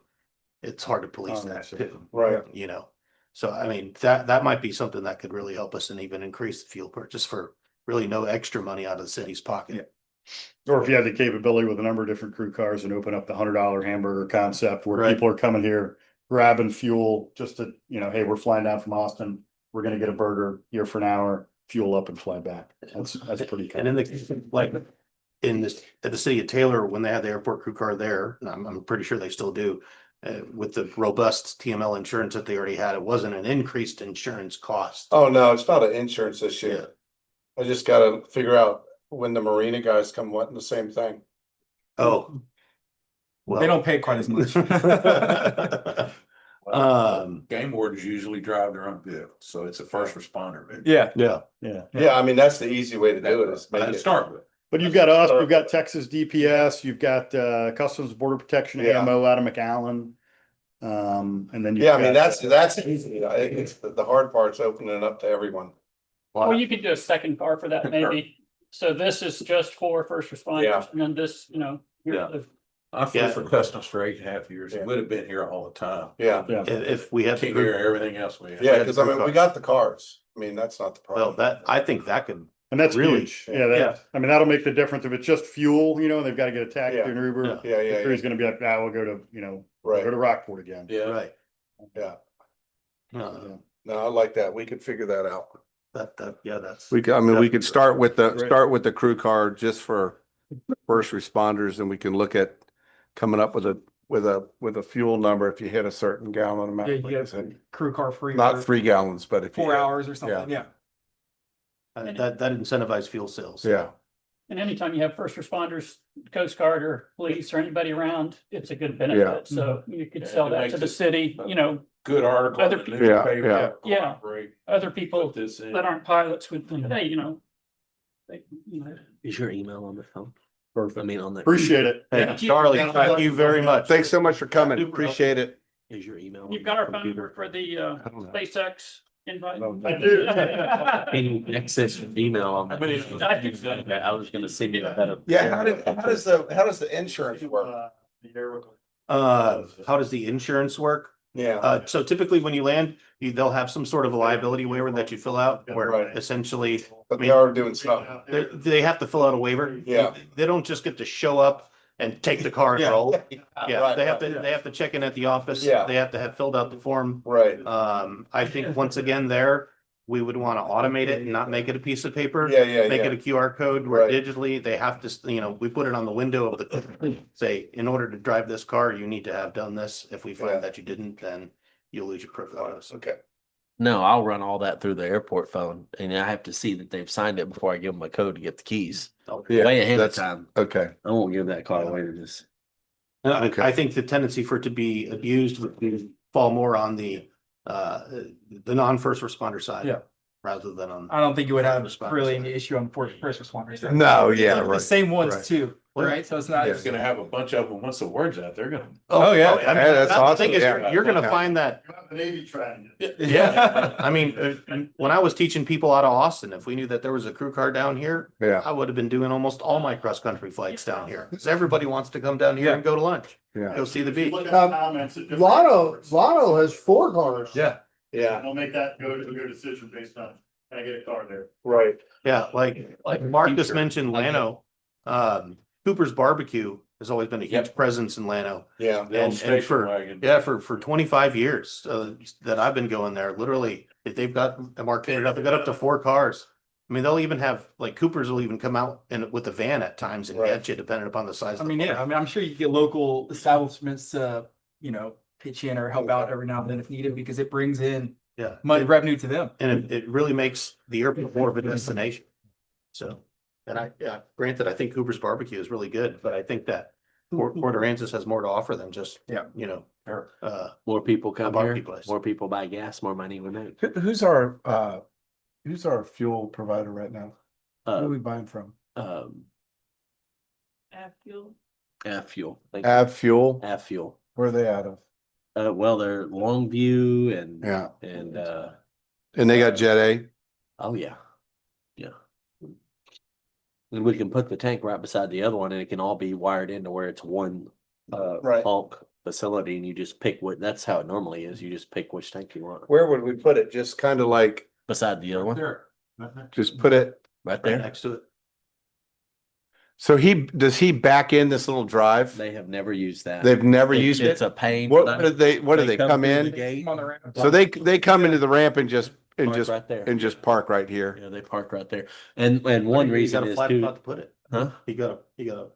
it's hard to police Oh, that sure. too. Right. So I mean, that might be something that could really help us and even increase the fuel purchase for really no extra money out of the city's pocket. Or if you have the capability with a number of different crew cars and open up the $100 hamburger concept where Right. people are coming here, grabbing fuel just to, hey, we're flying down from Austin. We're going to get a burger here for an hour, fuel up and fly back. That's pretty And in the, like, at the city of Taylor, when they had the airport crew car there, and I'm pretty sure they still do, with the robust TML insurance that they already had, it wasn't an increased insurance cost. oh no, it's not an insurance issue. Yeah. I just gotta figure out when the marina guys come wanting the same thing. Oh. They don't pay quite as much. Game wardens usually drive their own vehicle, so it's a first responder. vehicle. Yeah. Yeah. Yeah. Yeah, I mean, that's the easy way to do it is make To it. start with. But you've got us, you've got Texas DPS, you've got Customs Border Protection Yeah. ammo out of McAllen. And then. you've Yeah, I mean, got- that's easy. It's the hard part's opening it up to everyone. Well, you could do a second car for that maybe. So this is just for first Yeah. responders and then this, here's Yeah. the- I flew Yeah. for Customs for 8.5 years. Yeah. It would have been here all the time. Yeah, Yeah. If we had. the Can't crew- hear everything else we have. yeah, because I mean, we got the cars. I mean, that's not the Well, problem. I think that could, And that's Really? huge. Yeah, I mean, that'll make the difference. If it's just fuel, they've got to get a taxi Yeah. or an Uber. Yeah. Yeah, The yeah, crew's yeah, gonna be like, we'll go to, we'll right, go to Rockport again. Yeah. right. yeah. Uh, No, I like that. We could figure that out. that's. we could start with Right. the crew car just for first responders, and we can look at coming up with a fuel number if you hit a certain gallon amount. Yeah, like you I get said. crew car free. Not for 3 gallons, but if you 4 hit- hours or something. Yeah. That incentivizes fuel sales. Yeah, And anytime you have first responders, Coast Guard or police or anybody around, it's a good benefit. So you could Yeah, sell it that makes to the it- city, you know, Good article. Other in the people- newspaper, Yeah, yeah. corroborate, other people put this in. that aren't pilots would think, hey, you know. Is your email on the phone? Or, I mean, on the. Appreciate it. Hey, Charlie, thank you very much. thanks so much for coming. Appreciate it. Is your email? You've on got the our phone computer? number for the I don't know. SpaceX invite. I do. Can you access your email on that? Okay, I was gonna send you a better. Yeah, how does the insurance work? How does the insurance work? Yeah, So typically when you land, they'll have some sort of a liability waiver that you fill out where Right. essentially but they are doing stuff. they have to fill out a waiver. Yeah. They don't just get to show up and take the car and roll. Yeah, Right, they have right, to, they have to check in at the office. Yeah. They have to have filled out the form. Right, I think once again there, we would want to automate it and not make it a piece of paper. yeah, Make it a QR code where Right. digitally they have to, we put it on the window of the, say, in order to drive this car, you need to have done this. If we Yeah. find that you didn't, then you'll lose your privilege. okay. No, I'll run all that through the airport phone and I have to see that they've signed it before I give them a code to get the keys. Yeah, Way ahead of that's- time. Okay, I won't give that car away to just. Okay. I think the tendency for it to be abused would fall more on the non-first responder side. Yeah. Rather than on. I don't think you would have Responders. really any issue on first responders. No, yeah, The right, same ones right. too, right? So it's not. It's gonna have a bunch of them. Once the word's out, they're gonna. Oh, yeah. I mean, Yeah, that's the awesome. thing is, Yeah. you're gonna Yeah. find that, The Navy trying. yeah, I mean, when I was teaching people out of Austin, if we knew that there was a crew car down here, yeah, I would have been doing almost all my cross-country flights down here. Because everybody wants to come down here and go to lunch, yeah. go see the beach. Look at the comments. at different- Lotto has 4 cars. Yeah, They'll make that go to a good decision based on, can I get a car there? right. Yeah, like Mark just mentioned Lano, Cooper's Barbecue has always been a huge Yep. presence in Llano. Yeah, The old And station for, wagon. yeah, for 25 years, that I've been going there, literally, if they've got, Mark painted up, they've got up to 4 cars. I mean, they'll even have, like Cooper's will even come out with a van at times and Right. get you depending upon the size. I of mean, the yeah, I mean, I'm sure you can get local establishments to, pitch in or help out every now and then if needed, because it brings in Yeah. money revenue to them. And it really makes the airport more of a destination. So, granted, I think Cooper's Barbecue is really good, but I think that Port Aransas has more to offer than just, Yeah. More people come barbecue here, place. more people buy gas, more money we make. Who's our fuel provider right now? Who are Uh, we buying from? Fuel. Fuel. Av Fuel, Fuel. where are they out of? Well, they're Longview and, Yeah, and, and they got Jet A? oh, yeah. Yeah. And we can put the tank right beside the other one and it can all be wired into where it's one, Right. bulk facility and you just pick what, that's how it normally is. You just pick which tank you want Where would we put it? Just Kind of like, beside the other one, just put it, right Right there. next to it. so does he back in this little drive? They have never used that. They've never used It's it? a pain. What but do they come through the in? gate, On the ramp. So they come into the ramp and just, park right there. and just park right here? Yeah, they park right there. And one You reason got a is flat too, spot to put it. huh? You got a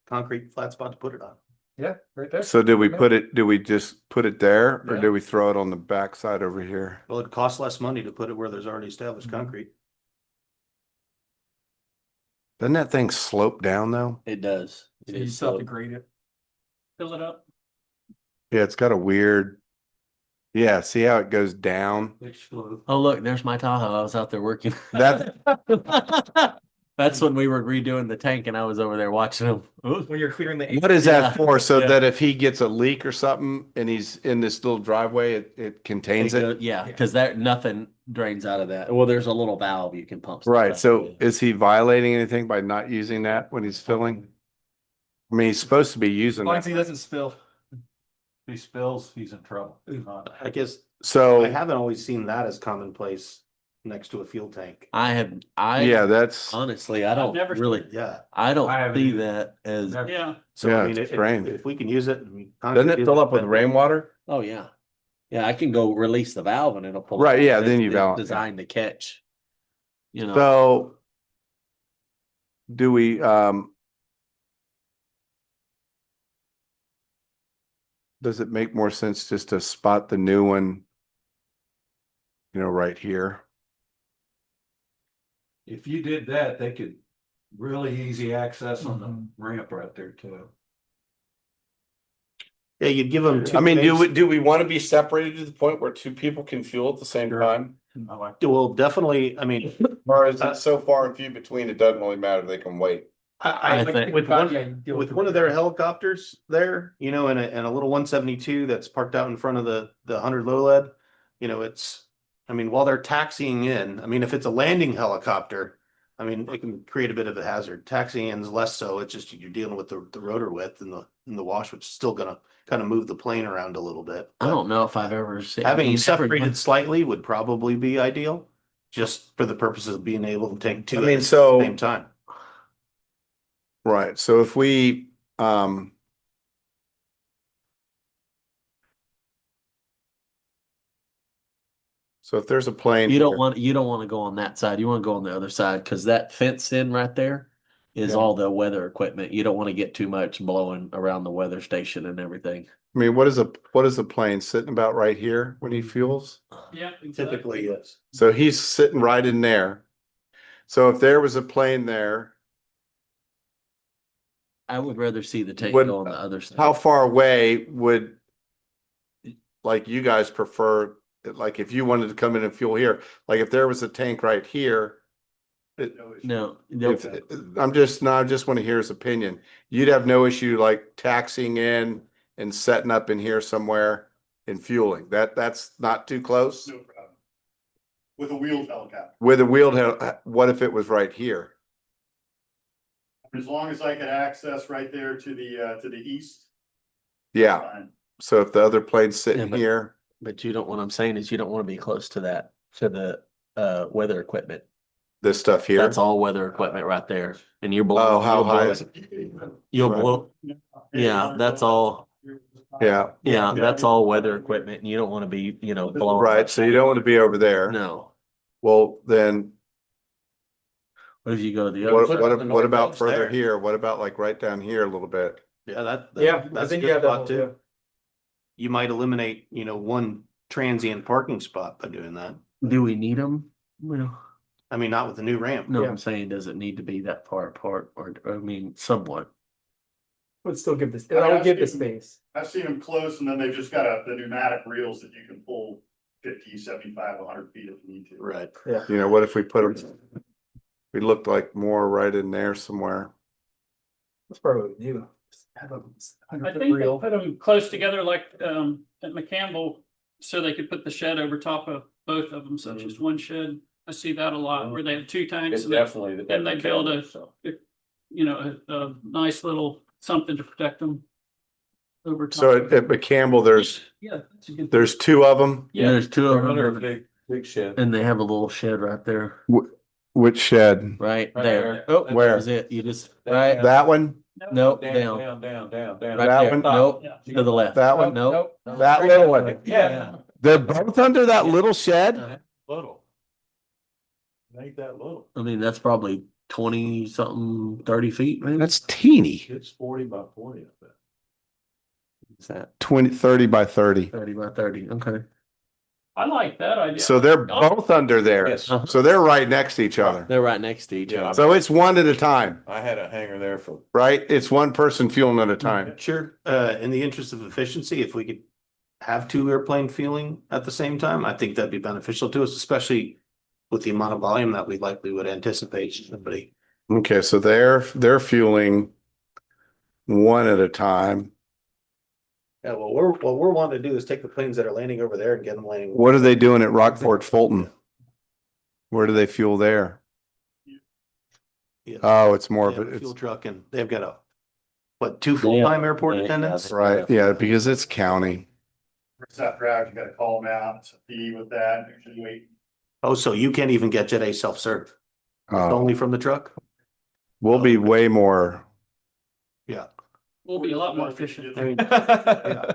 concrete flat spot to put it on. Yeah, right there. So do we just put it there or Yeah. do we throw it on the backside over here? Well, it costs less money to put it where there's already established concrete. Doesn't that thing slope down though? It does. It So you is still have slow. to grade it. Fill it up. Yeah, it's got a weird, yeah, see how it goes down? Oh, look, there's my Tahoe. I was out there working. That, That's when we were redoing the tank and I was over there watching them. Ooh. When you're clearing the. what is Yeah. that for? So Yeah. that if he gets a leak or something and he's in this little driveway, it contains it? Yeah, because nothing drains out of that. Well, there's a little valve you can pump. stuff Right, out so of. is he violating anything by not using that when he's filling? I mean, he's supposed to be As using long as he that. doesn't spill. If he spills, he's in trouble. I guess I So, haven't always seen that as commonplace next to a fuel tank. yeah, that's, honestly, I I've don't never seen really, Yeah. I don't I haven't see either. that as, Yeah. So Yeah, I mean, it's if strange. we can use it. I mean, doesn't concrete it fill up with is- rainwater? oh, yeah. Yeah, I can go release the valve and it'll pull. Right, it out. yeah, then It's- you it's valve, yeah. Designed to catch. You know, So do we, does it make more sense just to spot the new one, right here? If you did that, they could really easy access on the ramp right there too. Yeah, you'd give them two. I mean, ways. do we want to be separated to the point where two people can fuel at the same time? I like Well, definitely, I mean, Or is it so far and few between, it doesn't really matter, they can wait? I I think- with Yeah, one, you deal with with one of the- their helicopters there, you know, and a little 172 that's parked out in front of the 100 low lead, you know, I mean, while they're taxiing in, I mean, if it's a landing helicopter, I mean, it can create a bit of a hazard. Taxiing in is less so. It's just you're dealing with the rotor width and the wash, which is still gonna kind of move the plane around a little bit. I But don't know if I've ever seen. having mean, separated slightly would probably be ideal, just for the purposes of being able to take two I at mean, the so, same time. Right, so if we, so if there's a plane. You don't here- want, you don't want to go on that side. You want to go on the other side because that fence in right there is Yeah. all the weather equipment. You don't want to get too much blowing around the weather station and everything. I mean, what is a plane sitting about right here when he fuels? Yeah. Typically, yes. So he's sitting right in there. So if there was a plane there, I would rather see the tank Would- go on the other side. how far away would, like, you guys prefer, like, if you wanted to come in and fuel here, like, if there was a tank right here, No, if, I just want to hear his opinion. You'd have no issue like taxiing in and setting up in here somewhere and fueling. That's not too close. No problem. With a wheeled helicopter. With a wheeled, what if it was right here? As long as I could access right there to the east. Yeah, fine. so if the other plane's Yeah, sitting but- here, but you don't, what I'm saying is you don't want to be close to that, to the weather equipment. this stuff here. That's all weather equipment right there. And you're blowing. Oh, how you'll blow high it. is it? You'll Right. blow, yeah, that's all, Yeah, yeah, that's all weather equipment and you don't want to be, you know, blowing. right, so you don't want to be over there. No. Well, then, What if you go to the other what, side? what, the what north about edge further there. here? What about like right down here a little bit? Yeah, Yeah, I that's a think you good have that spot whole, too. yeah. You might eliminate, you know, one transient parking spot by doing that. Do we need them? Well, I mean, not with the new ramp. no, Yeah. I'm saying, does it need to be that far apart or, I mean, somewhat? Would still give this, I mean, I would I've give the seen- space. I've seen them close and then they've just got the pneumatic reels that you can pull 50, 75, 100 feet if you need to. Right. You know, what if we put them, we looked like more right in there somewhere? That's probably what we do. Just have a I 100-foot think they reel. put them close together like at McCampbell, so they could put the shed over top of both of them, so it's just one shed. I see that a lot where they have two tanks and they build you know, a nice little something to protect them over top. So at McCampbell, Yeah, that's a good. there's two of them. Yeah, there's two of them big shed. and they have a little shed right there, Which shed? right Right there. there. Oh, Where? that was it. You just, right, That one? nope, Down, down, down, down, down, down. right That there, one? nope, Yeah. to the left. That one? Nope. That little one? Yeah. They're both under that little shed? Little. Ain't that little. I mean, that's probably 20 something, 30 feet, maybe. That's teeny. It's 40 by 40, I bet. What's that? 30 by 30. 30 by 30, okay. I like that idea. So they're both under there. Yes. Uh-huh. So they're right next to each other. They're right next to each Yeah. other. So it's one at a time, I had a hanger there for. right? It's one person fueling at a time. Sure. In the interest of efficiency, if we could have two airplane fueling at the same time, I think that'd be beneficial to us, especially with the amount of volume that we likely would anticipate somebody. Okay, so they're fueling one at a time. Yeah, well, what we're wanting to do is take the planes that are landing over there and get them landing. What are they doing at Rockport Fulton? Where do they fuel there? Yeah. Oh, it's more They of have a it. fuel truck and they've got They two have- full-time airport they- attendants. Right, yeah, because it's county. Stuff drive, you gotta call them out, it's a fee with that, usually wait. Oh, so you can't even get Jet A self-serve, only from the truck? We'll be way more. Yeah. We'll be a lot more efficient. I mean, yeah.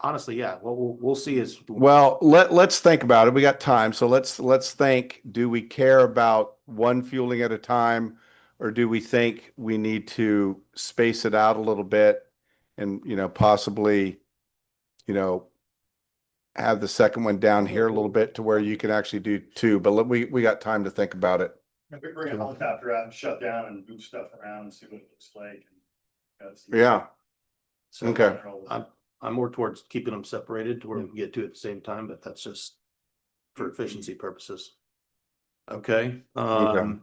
Honestly, yeah, what we'll see is. Well, let's think about it. We got time, so let's think, do we care about one fueling at a time? Or do we think we need to space it out a little bit and, possibly, have the second one down here a little bit to where you can actually do two, but we got time to think about it. We bring a helicopter out and shut down and move stuff around and see what it looks like. Yeah, So Okay. I'm more towards keeping them separated to where we can get to at the same time, but that's just for efficiency purposes. Okay, that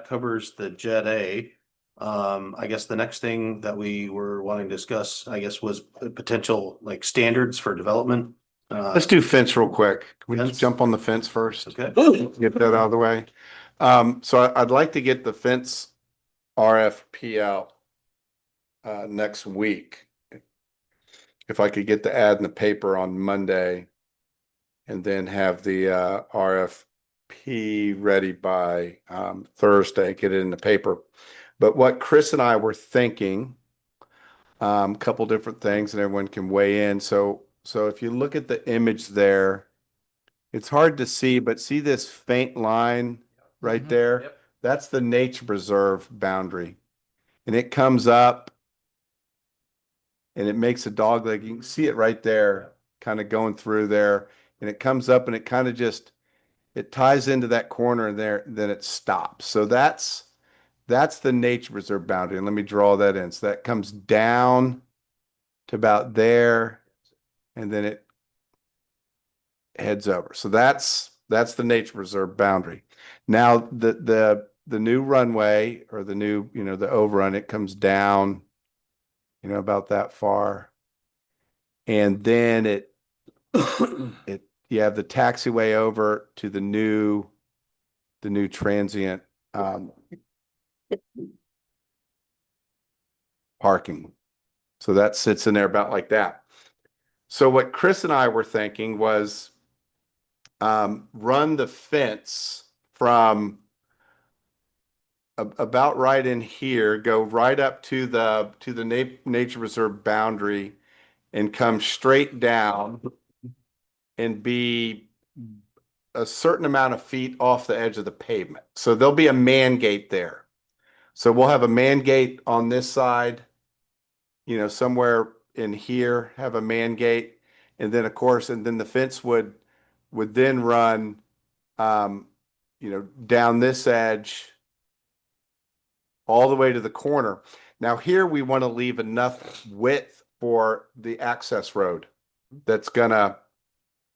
covers the Jet A. I guess the next thing that we were wanting to discuss, I guess, was potential like standards for development. let's do fence real quick. Can we just Fence? jump on the fence first? Okay, Get that out of the way. So I'd like to get the fence RFP out next week. If I could get the ad in the paper on Monday and then have the RFP ready by Thursday, get it in the paper. But what Chris and I were thinking, couple different things and everyone can weigh in. So if you look at the image there, it's hard to see, but see this faint line right Mhm. there? Yep. That's the nature preserve boundary. And it comes up and it makes a dog leg. You can see it right there, kind of going through there. And it comes up and it kind of just, it ties into that corner and there, then it stops. So that's the nature preserve boundary. And let me draw that in. So that comes down to about there and then it heads over. So that's the nature preserve boundary. Now the new runway or the new, the overrun, it comes down, about that far. And then you have the taxiway over to the new transient parking. So that sits in there about like that. So what Chris and I were thinking was run the fence from about right in here, go right up to the nature reserve boundary and come straight down and be a certain amount of feet off the edge of the pavement. So there'll be a man gate there. So we'll have a man gate on this side, somewhere in here, have a man gate. And then of course, and then the fence would then run, down this edge all the way to the corner. Now here we want to leave enough width for the access road that's gonna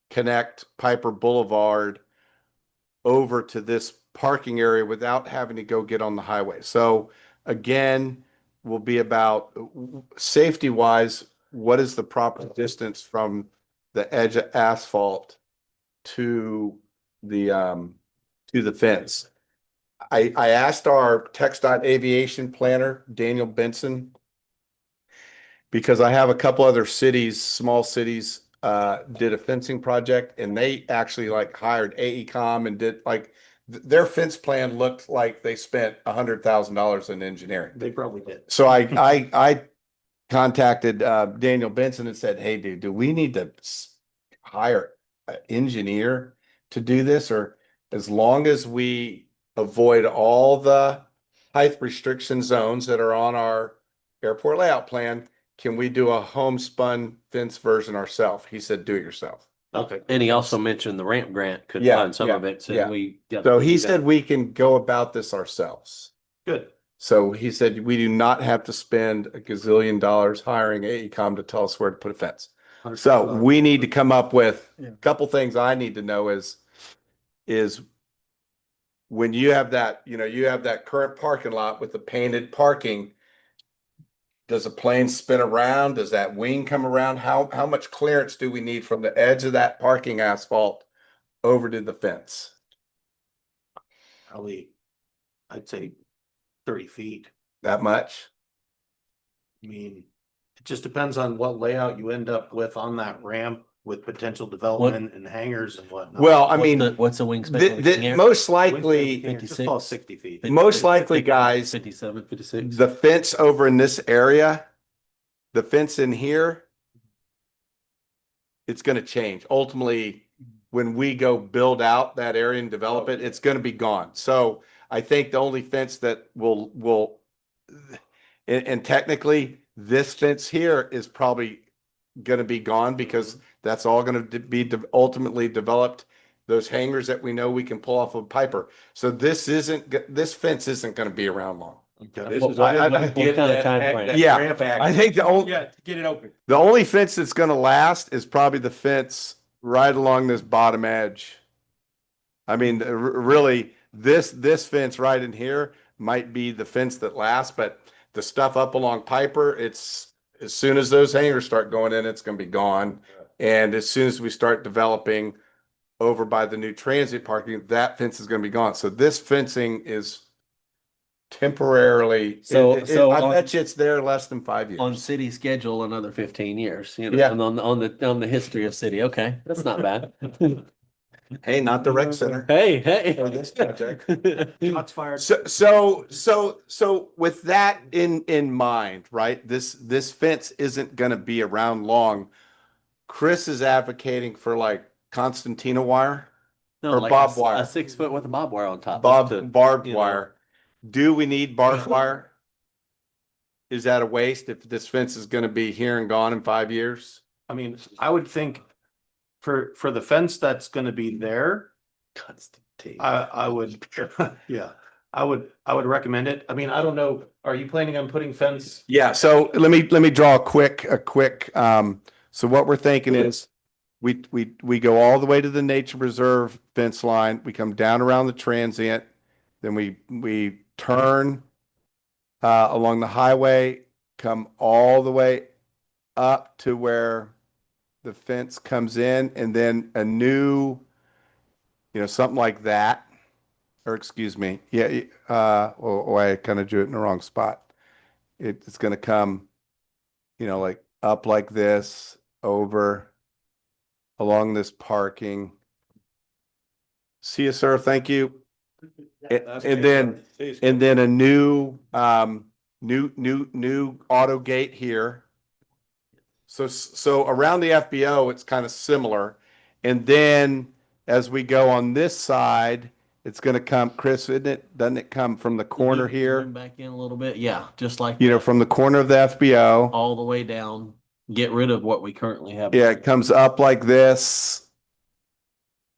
connect Piper Boulevard over to this parking area without having to go get on the highway. So again, will be about safety wise, what is the proper distance from the edge of asphalt to the fence? I asked our TxDOT aviation planner, Daniel Benson, because I have a couple other cities, small cities, did a fencing project and they actually hired AECom and did their fence plan looked like they spent $100,000 in engineering. they probably did. So I contacted Daniel Benson and said, hey, dude, do we need to hire an engineer to do this? Or as long as we avoid all the height restriction zones that are on our airport layout plan, can we do a homespun fence version ourselves? He said, do it yourself. Okay. And he also mentioned the ramp grant could Yeah, fund some of it. yeah. So we. So he said we can go about this ourselves. Good. So he said we do not have to spend a gazillion dollars hiring AECom to tell us where to put a fence. So we need to come up with a couple things. I need to know is when you have that, you have that current parking lot with the painted parking, does a plane spin around? Does that wing come around? How much clearance do we need from the edge of that parking asphalt over to the fence? Probably, I'd say 30 feet. That much? I mean, it just depends on what layout you end up with on that ramp with potential development and hangars and whatnot. Well, I mean, What's the wingspan? of the King Air? most likely, Just call it 60 feet. most likely, guys, 57, 56. the fence over in this area, the fence in here, it's going to change. Ultimately, when we go build out that area and develop it, it's going to be gone. So I think the only fence that will, and technically this fence here is probably going to be gone because that's all going to be ultimately developed those hangers that we know we can pull off of Piper. So this fence isn't gonna be around long. This What- is what- all- what get kind of that- timeframe? that Yeah, ramp act. I think Yeah, to get it open. the only fence that's gonna last is probably the fence right along this bottom edge. I mean, really, this fence right in here might be the fence that lasts, but the stuff up along Piper, it's, as soon as those hangers start going in, it's gonna be gone. And as soon as we start developing over by the new transit parking, that fence is gonna be gone. So this fencing is temporarily, So I on- bet you it's there less than 5 years. On city schedule, another 15 years, you know, Yeah. and on the history of city. Okay, that's not bad. Hey, not the rec center. Hey, hey. Or this project. Shots fired. So with that in mind, right? This fence isn't gonna be around long. Chris is advocating for like Constantina wire, No, or like barbed a wire. 6 foot with a barbed wire on top. just to- barbed you know. wire. Do we need barbed wire? Is that a waste if this fence is gonna be here and gone in 5 years? I mean, I would think for the fence that's gonna be there, Constantine. I would, yeah, I would recommend it. I mean, I don't know, are you planning on putting fence? Yeah, so let me draw a quick, so what we're thinking is we go all the way to the nature reserve fence line, we come down around the transient, then we turn along the highway, come all the way up to where the fence comes in, and then a new, something like that. Or excuse me, yeah, I kind of drew it in the wrong spot. It's gonna come, like up like this, over, along this parking. See you, sir, thank you. And then a new auto gate here. So around the FBO, it's kind of similar. And then as we go on this side, it's gonna come, Chris, doesn't it come from the corner here? Back in a little bit. Yeah, just like From the corner of the FBO. all the way down. Get rid of what we currently have. Yeah, it comes up like this.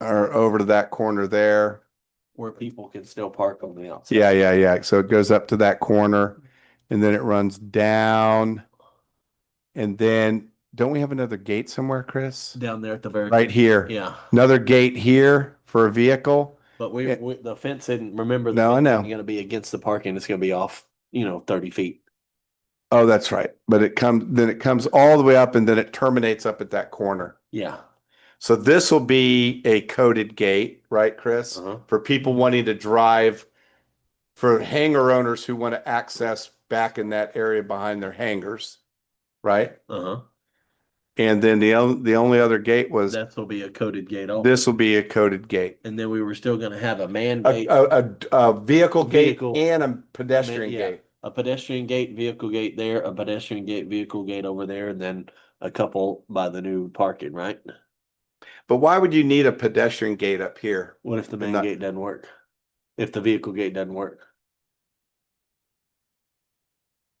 Or over to that corner there. Where people can still park on the outside. Yeah. So it goes up to that corner and then it runs down. And then, don't we have another gate somewhere, Chris? Down there at the very. Right here. Yeah, Another gate here for a vehicle. but Yeah. the fence isn't, remember. No, I know. It's gonna be against the parking. It's gonna be off, 30 feet. Oh, that's right. But it comes all the way up and then it terminates up at that corner. Yeah. So this will be a coded gate, right, Chris? Uh-huh. For people wanting to drive, for hangar owners who want to access back in that area behind their hangars, right? Uh-huh. And then the only other gate was, That will be a coded gate also. this will be a coded gate. And then we were still gonna have a man A, gate, a vehicle gate Vehicle. and a pedestrian Yeah. gate. a pedestrian gate, vehicle gate there, a pedestrian gate, vehicle gate over there, and then a couple by the new parking, right? But why would you need a pedestrian gate up here? What if the man not- gate doesn't work? If the vehicle gate doesn't work?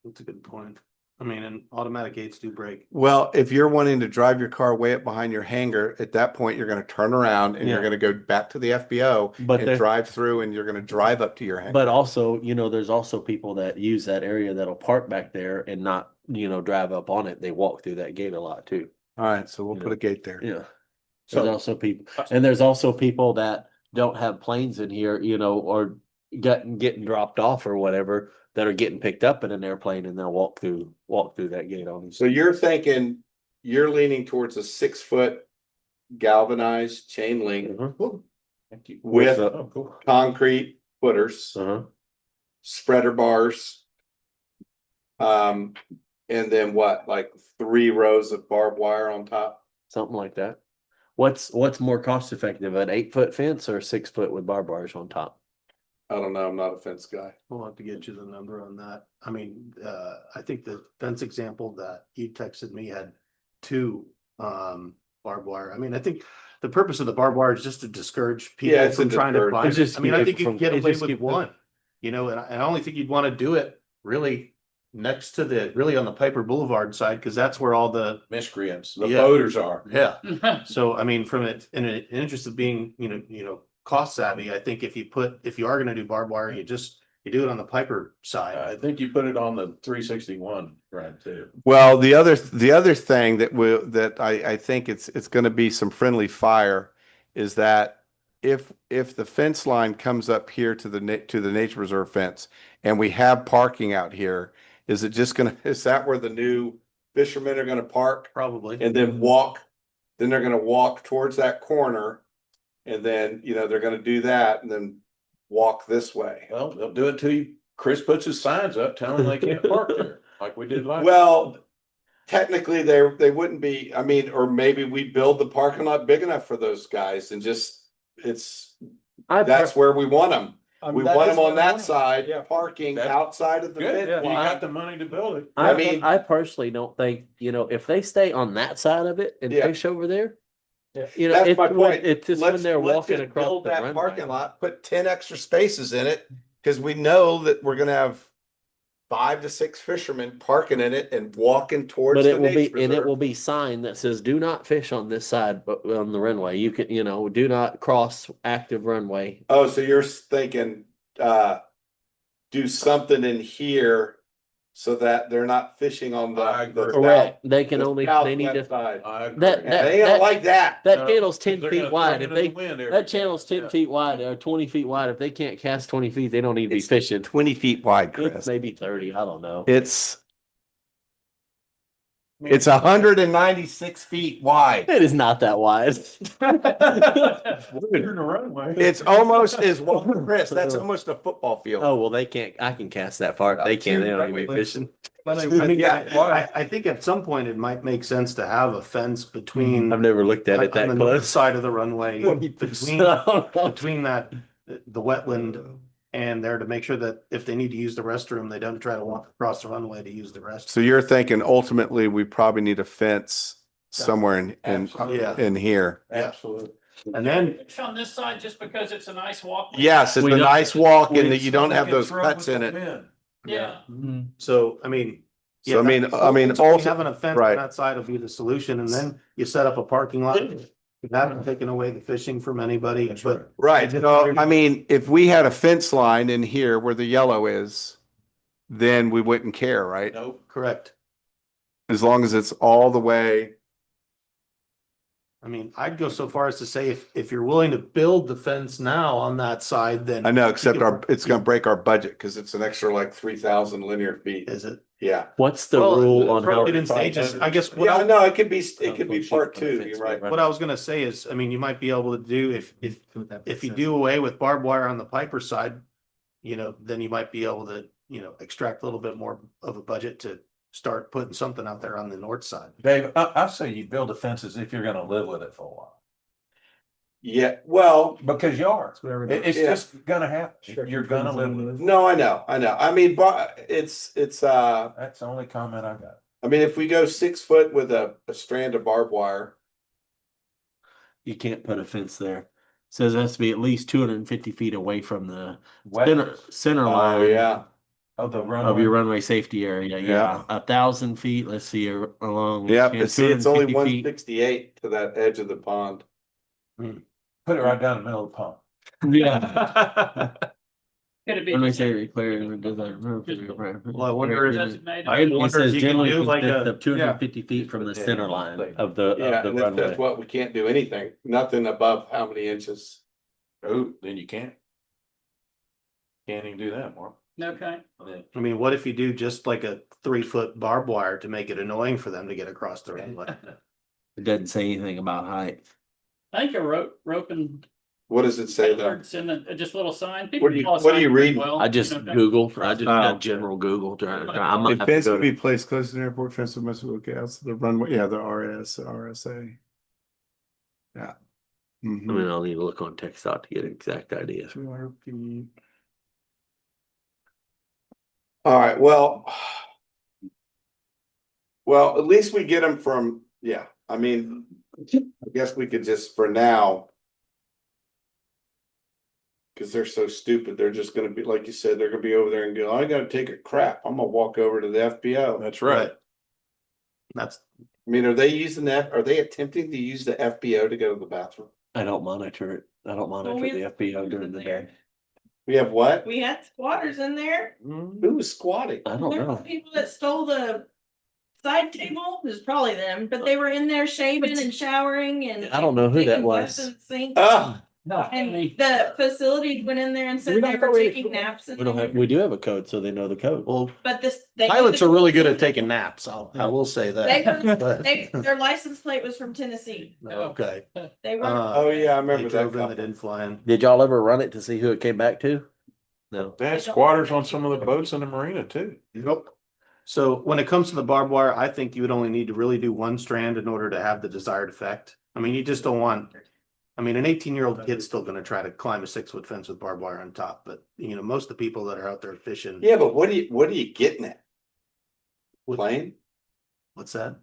That's a good point. I mean, and automatic gates do break. Well, if you're wanting to drive your car way up behind your hangar, at that point, you're gonna turn around and you're Yeah. gonna go back to the FBO But and there, drive through and you're gonna drive up to your hangar. but also, there's also people that use that area that'll park back there and not, drive up on it. They walk through that gate a lot too. All right, so we'll You put know. a gate there. Yeah. So- There's also people, and there's also people that don't have planes in here, or getting dropped off or whatever, that are getting picked up in an airplane and they'll walk through that gate on. So you're thinking, you're leaning towards a 6-foot galvanized chain link Mhm. with Oh, cool. concrete footers, Uh-huh. spreader bars. And then what, like 3 rows of barbed wire on top? Something like that. What's more cost effective, an 8-foot fence or a 6-foot with barbed wires on top? I don't know, I'm not a fence guy. We'll have to get you the number on that. I mean, I think the fence example that you texted me had 2 barbed wire. I mean, I think the purpose of the barbed wire is just to discourage people Yeah, it's from to trying to discourage. climb It's it. just I mean, I keep think it you from- can get it away just with keep it- one, and I only think you'd want to do it really next to really on the Piper Boulevard side, because that's where all the, Miscreants, the Yeah. voters are. yeah. So I mean, from it, in an interest of being, cost savvy, I think if you are gonna do barbed wire, you do it on the Piper side. I think you put it on the 361, right, too. Well, the other thing that I think it's gonna be some friendly fire is that if the fence line comes up here to the nature reserve fence and we have parking out here, is that where the new fishermen are gonna park Probably. and then they're gonna walk towards that corner and then, they're gonna do that and then walk this way. Well, they'll do it till Chris puts his signs up telling them they can't park there, like we did last. Well, technically they wouldn't be, I mean, or maybe we build the parking lot big enough for those guys and that's where we want them. We want them on that side, parking That's outside of the Good, fence you line. got the money to build it. I mean- I personally don't think, if they stay on that side of it and Yeah. fish over there. Yeah. That's my point. It's just when Let's they're walking just across build the that runway. parking lot, put 10 extra spaces in it, because we know that we're gonna have 5 to 6 fishermen parking in it and walking towards But the it will be, nature and it reserve. will be signed that says, do not fish on this side, but on the runway, you can, do not cross active runway. Oh, so you're thinking, do something in here so that they're not fishing on I the agree. Correct, they can only, they need southwest to, side. I agree. That- They ain't like that. that No, channel's 10 they're feet gonna wide, throw if it they, in the wind every that channel's 10 time. feet wide or 20 feet wide, if they can't cast 20 feet, they don't need to be It's fishing. 20 feet wide, It's Chris. maybe 30, I don't know. It's 196 feet wide. It is not that wide. You're in the runway. It's almost as well, Chris, that's almost a football field. Oh, well, they can't, I can cast that far. They can't, they don't even be fishing. I mean, I think at some point it might make sense to have a fence between. I've never looked at it on that the north close. side of the runway, between that, the wetland and there to make sure that if they need to use the restroom, they don't try to walk across the runway to use the restroom. So you're thinking ultimately we probably need a fence somewhere Yeah. in here. Absolutely. And then, Fish on this side just because it's a nice walk. Yes, it's We a don't- nice walk and that you So don't they have can those throw cuts with in the it. wind. Yeah. so, I mean. So I mean, ultimately, also, having a fence right. on that side will be the solution, and then you set up a parking lot. You haven't taken away the fishing from anybody, but Right, so I mean, if we had a fence line in here where the yellow is, then we wouldn't care, right? Nope. correct. As long as it's all the way. I mean, I'd go so far as to say if you're willing to build the fence now on that side, then. I know, except you can- it's gonna break our budget because it's an extra like 3,000 linear feet. Is it? Yeah. What's the Well, rule on how? throw it in stages. I guess what Yeah, I, no, it could be part two, you're right. what I was gonna say is, I mean, you might be able to do if you do away with barbed wire on the Piper side, then you might be able to, extract a little bit more of a budget to start putting something out there on the north side. Dave, I say you build the fences if you're gonna live with it for a while, Yeah, well, because you are. Whatever. It's Yeah. just gonna happen. You're gonna live with it. no, I know. I mean, but it's, That's the only comment I got. I mean, if we go 6 foot with a strand of barbed wire, You can't put a fence there. Says it has to be at least 250 feet away from the Wet center oh, line. yeah. of the Of runway. your runway safety area, yeah, 1,000 feet, let's see, along. Yeah, but see, it's only 250 feet. 168 to that edge of the pond. Put it right down the middle of the pond. Yeah. Could it be? When we say require, does that? Well, I wonder if- Designated. I It wonder says if you can generally do like consist a, of 250 feet from the Yeah. center line of Yeah, the and that's runway. what we can't do anything, nothing above how many inches? Oh, then you can't. Can't even do that, Mark. Okay. I mean, what if you do just like a 3-foot barbed wire to make it annoying for them to get across the runway? It doesn't say anything about height. I think a rope and What does it say there? It's in the, just a little sign. What People do you- draw what do you signs pretty read? well, I just you know, Google, I just Oh. got general Google. I'm The fence will be placed close to the airport fence must look out to the runway, yeah, the RSA. Yeah. I mean, I'll need to look on TechStop to get an exact idea. 200 feet. All right, well. Well, at least we get them from, yeah, I mean, I guess we could just for now. Cause they're so stupid. They're just gonna be, like you said, they're gonna be over there and go, I gotta take a crap. I'm gonna walk over to the FBO. That's right. That's, I mean, are they using that? Are they attempting to use the FBO to go to the bathroom? I don't monitor it. I don't monitor we the have FBO during the day. We have what? We had squatters in there. Who was squatting? I don't There were know. people that stole the side table, it was probably them, but they were in there shaving and showering and. I don't know who that taking was. breaths in the sink. Ah, And the facility went in there and We said don't they have were to wait. taking naps. in We don't there. have, we do have a code, so they know the code. well, But this. they knew pilots the are really good rules. at taking naps. I will say They that. were, But- their license plate was from Tennessee. Okay. They were. oh yeah, I They remember that. drove in, they couple. didn't fly in. Did y'all ever run it to see who it came back to? No. They had squatters on some of the boats in the marina too. Nope. So when it comes to the barbed wire, I think you would only need to really do one strand in order to have the desired effect. I mean, you just don't want, I mean, an 18-year-old kid's still gonna try to climb a 6-foot fence with barbed wire on top, but you know, most of the people that are out there fishing. Yeah, but what are you getting at? Plane? What's that?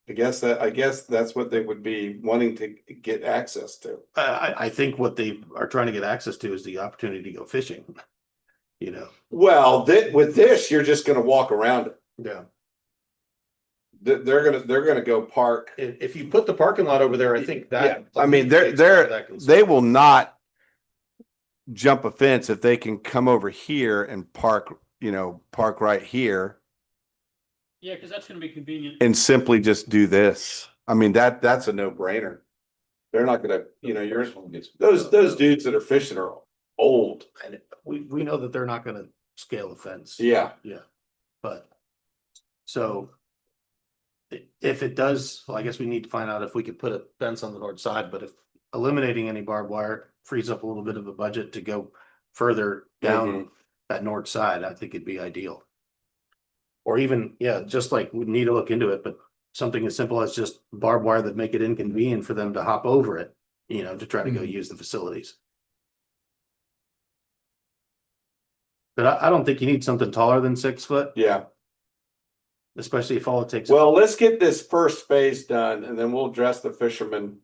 I guess that's what they would be wanting to get access to. I think what they are trying to get access to is the opportunity to go fishing. You know, Well, with this, you're just gonna walk around it. yeah. They're gonna go park. If you put the parking lot over there, I think that. Yeah, I mean, they will not jump a fence if they can come over here and park right here Yeah, cause that's gonna be convenient. and simply just do this. I mean, That's a no-brainer. They're not gonna, those dudes that are fishing are old. And we know that they're not gonna scale a fence. Yeah. But, so. If it does, well, I guess we need to find out if we could put a fence on the north side, but if eliminating any barbed wire frees up a little bit of a budget to go further down that north side, I think it'd be ideal. Or even, yeah, just like we need to look into it, but something as simple as just barbed wire that make it inconvenient for them to hop over it, you know, to try to go use the facilities. But I don't think you need something taller than 6 foot, Yeah. especially if all it takes. Well, let's get this first phase done and then we'll address the fishermen.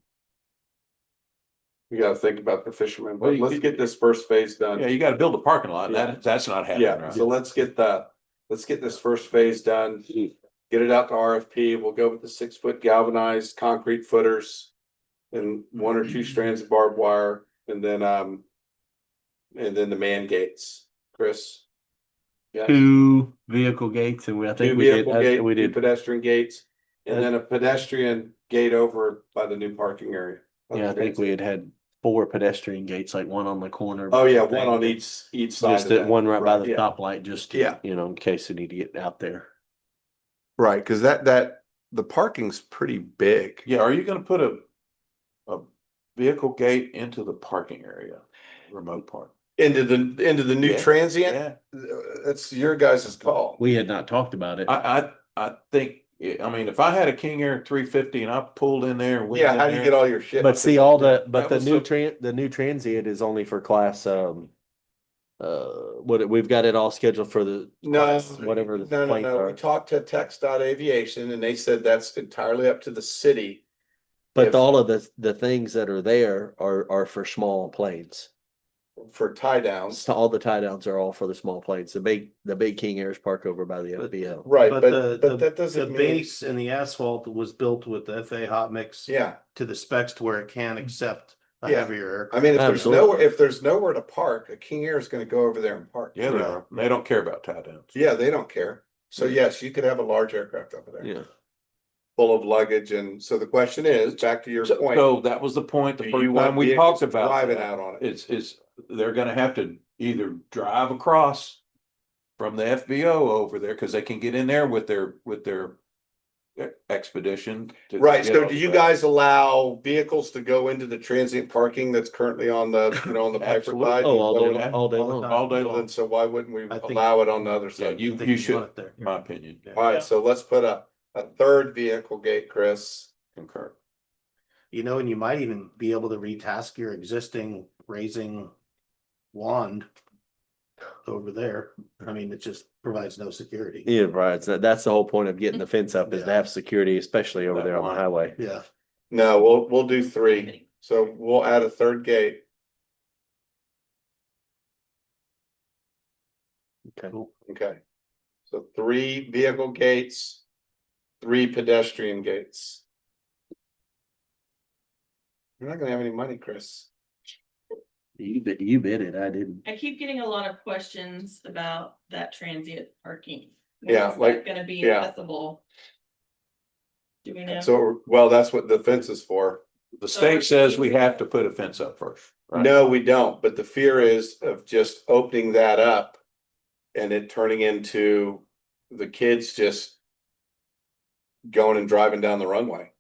We gotta think about the fishermen, Well, but you let's could- get this first phase done. Yeah, you gotta build a parking lot. That's not happening. Yeah, right? so let's get this first phase done, get it out to RFP, we'll go with the 6-foot galvanized concrete footers. And 1 or 2 strands of barbed wire, and then the man gates, Chris. Yeah, 2 vehicle gates, and I 2 think we did, vehicle gate, we 2 did. pedestrian gates, and then a pedestrian gate over by the new parking area. Yeah, I think we had 4 pedestrian gates, like one on the corner. Oh, yeah, thing, one on each side Just of that that. one right by the yeah. stoplight, just Yeah. to, in case they need to get out there. right, because the parking's pretty big. Yeah, are you gonna put a vehicle gate into the parking area, remote park? Into the new Yeah, transient, Yeah, that's your guys' call. We had not talked about it. I think, I mean, if I had a King Air 350 and I pulled in there and went Yeah, in how do you there- get all your shit? But see, all the, but That the was new so- the new transient is only for class, we've got it all scheduled for the. No, class, whatever the no, planes we are. talked to Aviation and they said that's entirely up to the city. But if- all of the things that are there are for small planes. For tie downs. So all the tie downs are all for the small planes. The big King Airs park over by the But- FBO. Right, But but the that the doesn't mean, base and the asphalt was built with the FA hot mix. yeah, To the specs to where it can accept a Yeah. heavier. I mean, Absolutely. if there's nowhere to park, a King Air is gonna go over there and park. Yeah, they are. They don't care about tie downs. Yeah, they don't care. So yes, you could have a large aircraft over there. Yeah. Full of luggage, and so the question is, back to your point. So that was the point, the do first you want time we vehicles talked about. driving that. out on it? It's, they're gonna have to either drive across from the FBO over there, cause they can get in there with their expedition. to Right, get so all do the you stuff. guys allow vehicles to go into the transient parking that's currently on the, on the Piper Absolutely. side? Oh, all day, Yeah. all day All the long. time. All day Well, long, then, so why wouldn't we I think- allow it on the other yeah, side? I you think want should, it there. in my opinion, Alright, so let's put a third vehicle gate, Chris. concur. You know, and you might even be able to retask your existing raising wand over there. I mean, it just provides no security. Yeah, right. So that's the whole point of getting the fence up is to Yeah. have security, especially over That there on the line. highway. Yeah, No, we'll do 3, so we'll add a third gate. Okay. So 3 vehicle gates, 3 pedestrian gates. You're not gonna have any money, Chris. You bid it, I didn't. I keep getting a lot of questions about that transient parking. Yeah, When is like, that gonna be yeah. accessible? Do we know? So, well, that's what the fence is for. The state says we have to put a fence up first. right? No, we don't, but the fear is of just opening that up. And it turning into the kids just. Going and driving down the runway.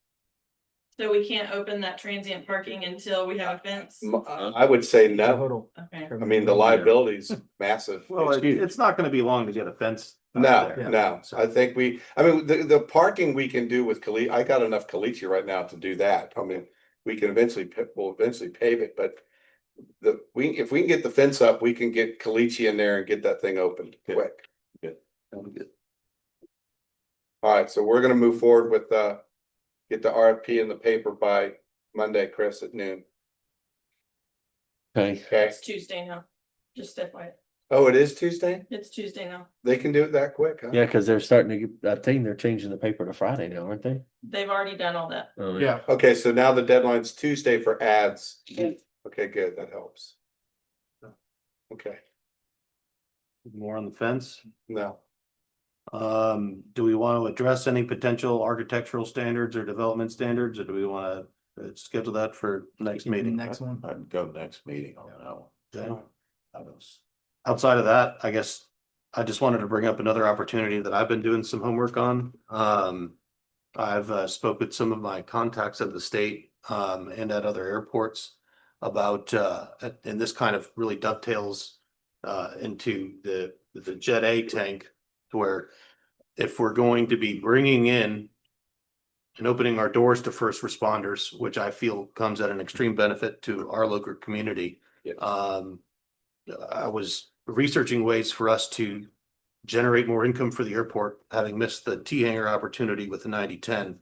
So we can't open that transient parking until we have a fence? I would say no. Okay. I mean, the liability's massive. Well, It's huge. it's not gonna be long to get a fence. out No, there. no, So- I think I mean, the parking we can do with I got enough caliche right now to do that. I mean, we can we'll eventually pave it, but. If we can get the fence up, we can get caliche in there and get that thing opened quick. Sounds good. Alright, so we're gonna move forward with, get the RFP in the paper by Monday, Chris, at noon. Okay. Okay, It's Tuesday now, just FYI. oh, it is Tuesday? It's Tuesday now. They can do it that quick, huh? Yeah, cause they're starting to get, I think they're changing the paper to Friday now, aren't they? They've already done all that. Oh, Yeah, Okay, so now the deadline's Tuesday for ads. Okay, good, that helps. Okay, more on the fence. no, Do we want to address any potential architectural standards or development standards, or do we want to schedule that for next meeting? Next one. I'd go next meeting on that one. Okay. Outside of that, I guess I just wanted to bring up another opportunity that I've been doing some homework on. I've spoke with some of my contacts at the state and at other airports about and this kind of really dovetails into the Jet A tank, where if we're going to be bringing in and opening our doors to first responders, which I feel comes at an extreme benefit to our local community. Yeah. I was researching ways for us to generate more income for the airport, having missed the T hangar opportunity with the 9010.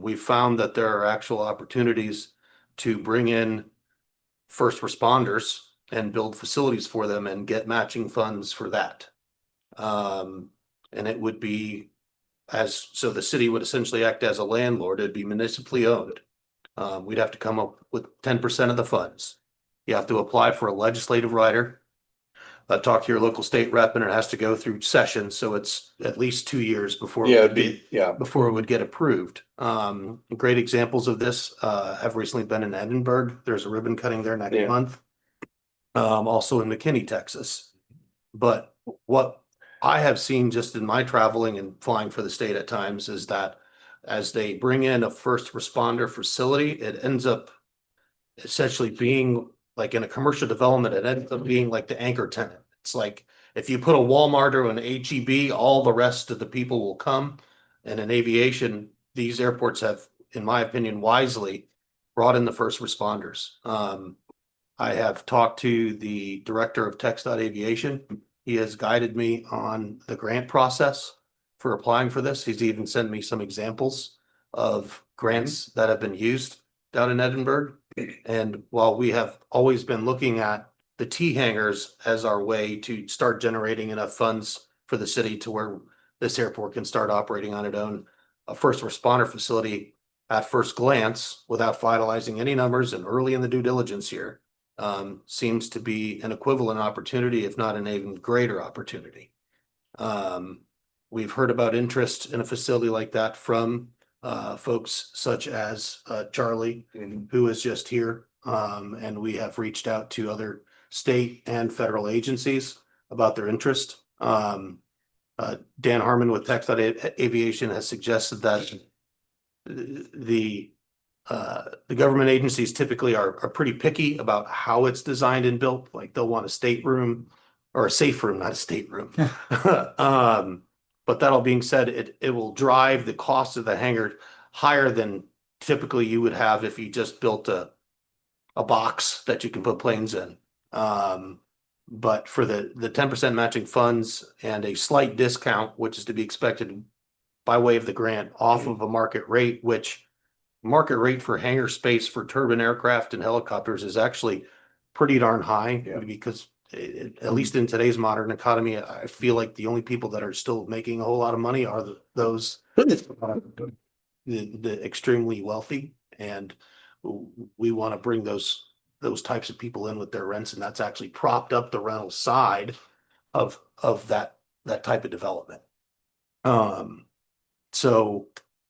We found that there are actual opportunities to bring in first responders and build facilities for them and get matching funds for that. And it would be so the city would essentially act as a landlord. It'd be municipally owned. We'd have to come up with 10% of the funds. You have to apply for a legislative rider. Talk to your local state rep, and it has to go through sessions, so it's at least 2 years before. yeah, it'd be, yeah, Before it would get approved. Great examples of this have recently been in Edinburgh. There's a ribbon cutting there next Yeah. month. Also in McKinney, Texas. But what I have seen just in my traveling and flying for the state at times is that as they bring in a first responder facility, it ends up essentially being like in a commercial development, it ends up being like the anchor tenant. It's like if you put a Walmart or an HEB, all the rest of the people will come. And in aviation, these airports have, in my opinion, wisely brought in the first responders. I have talked to the director of TxDOT Aviation. He has guided me on the grant process for applying for this. He's even sent me some examples of grants that have been used down in Edinburgh. And while we have always been looking at the T hangars as our way to start generating enough funds for the city to where this airport can start operating on its own, a first responder facility at first glance, without finalizing any numbers and early in the due diligence here, seems to be an equivalent opportunity, if not an even greater opportunity. We've heard about interest in a facility like that from folks such as Charlie, who is just here. And we have reached out to other state and federal agencies about their interest. Dan Harmon with TxDOT Aviation has suggested that the government agencies typically are pretty picky about how it's designed and built. Like they'll want a stateroom or a safe room, not a stateroom. But that all being said, it will drive the cost of the hangar higher than typically you would have if you just built a box that you can put planes in. But for the 10% matching funds and a slight discount, which is to be expected by way of the grant off of a market rate, which market rate for hangar space for turbine aircraft and helicopters is actually pretty darn high, Yeah. because at least in today's modern economy, I feel like the only people that are still making a whole lot of money are those the extremely wealthy, and we want to bring those types of people in with their rents, and that's actually propped up the rental side of that type of development. So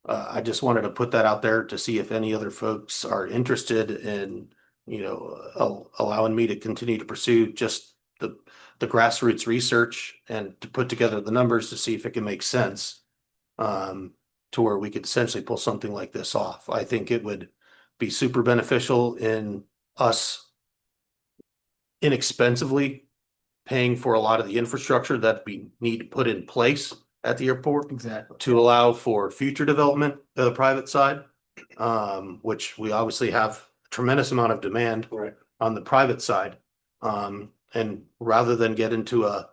I just wanted to put that out there to see if any other folks are interested in, you know, allowing me to continue to pursue just the grassroots research and to put together the numbers to see if it can make sense. To where we could essentially pull something like this off. I think it would be super beneficial in us inexpensively paying for a lot of the infrastructure that we need to put in place at the airport Exactly. to allow for future development of the private side, which we obviously have a tremendous amount of demand on the private side. And rather than get into a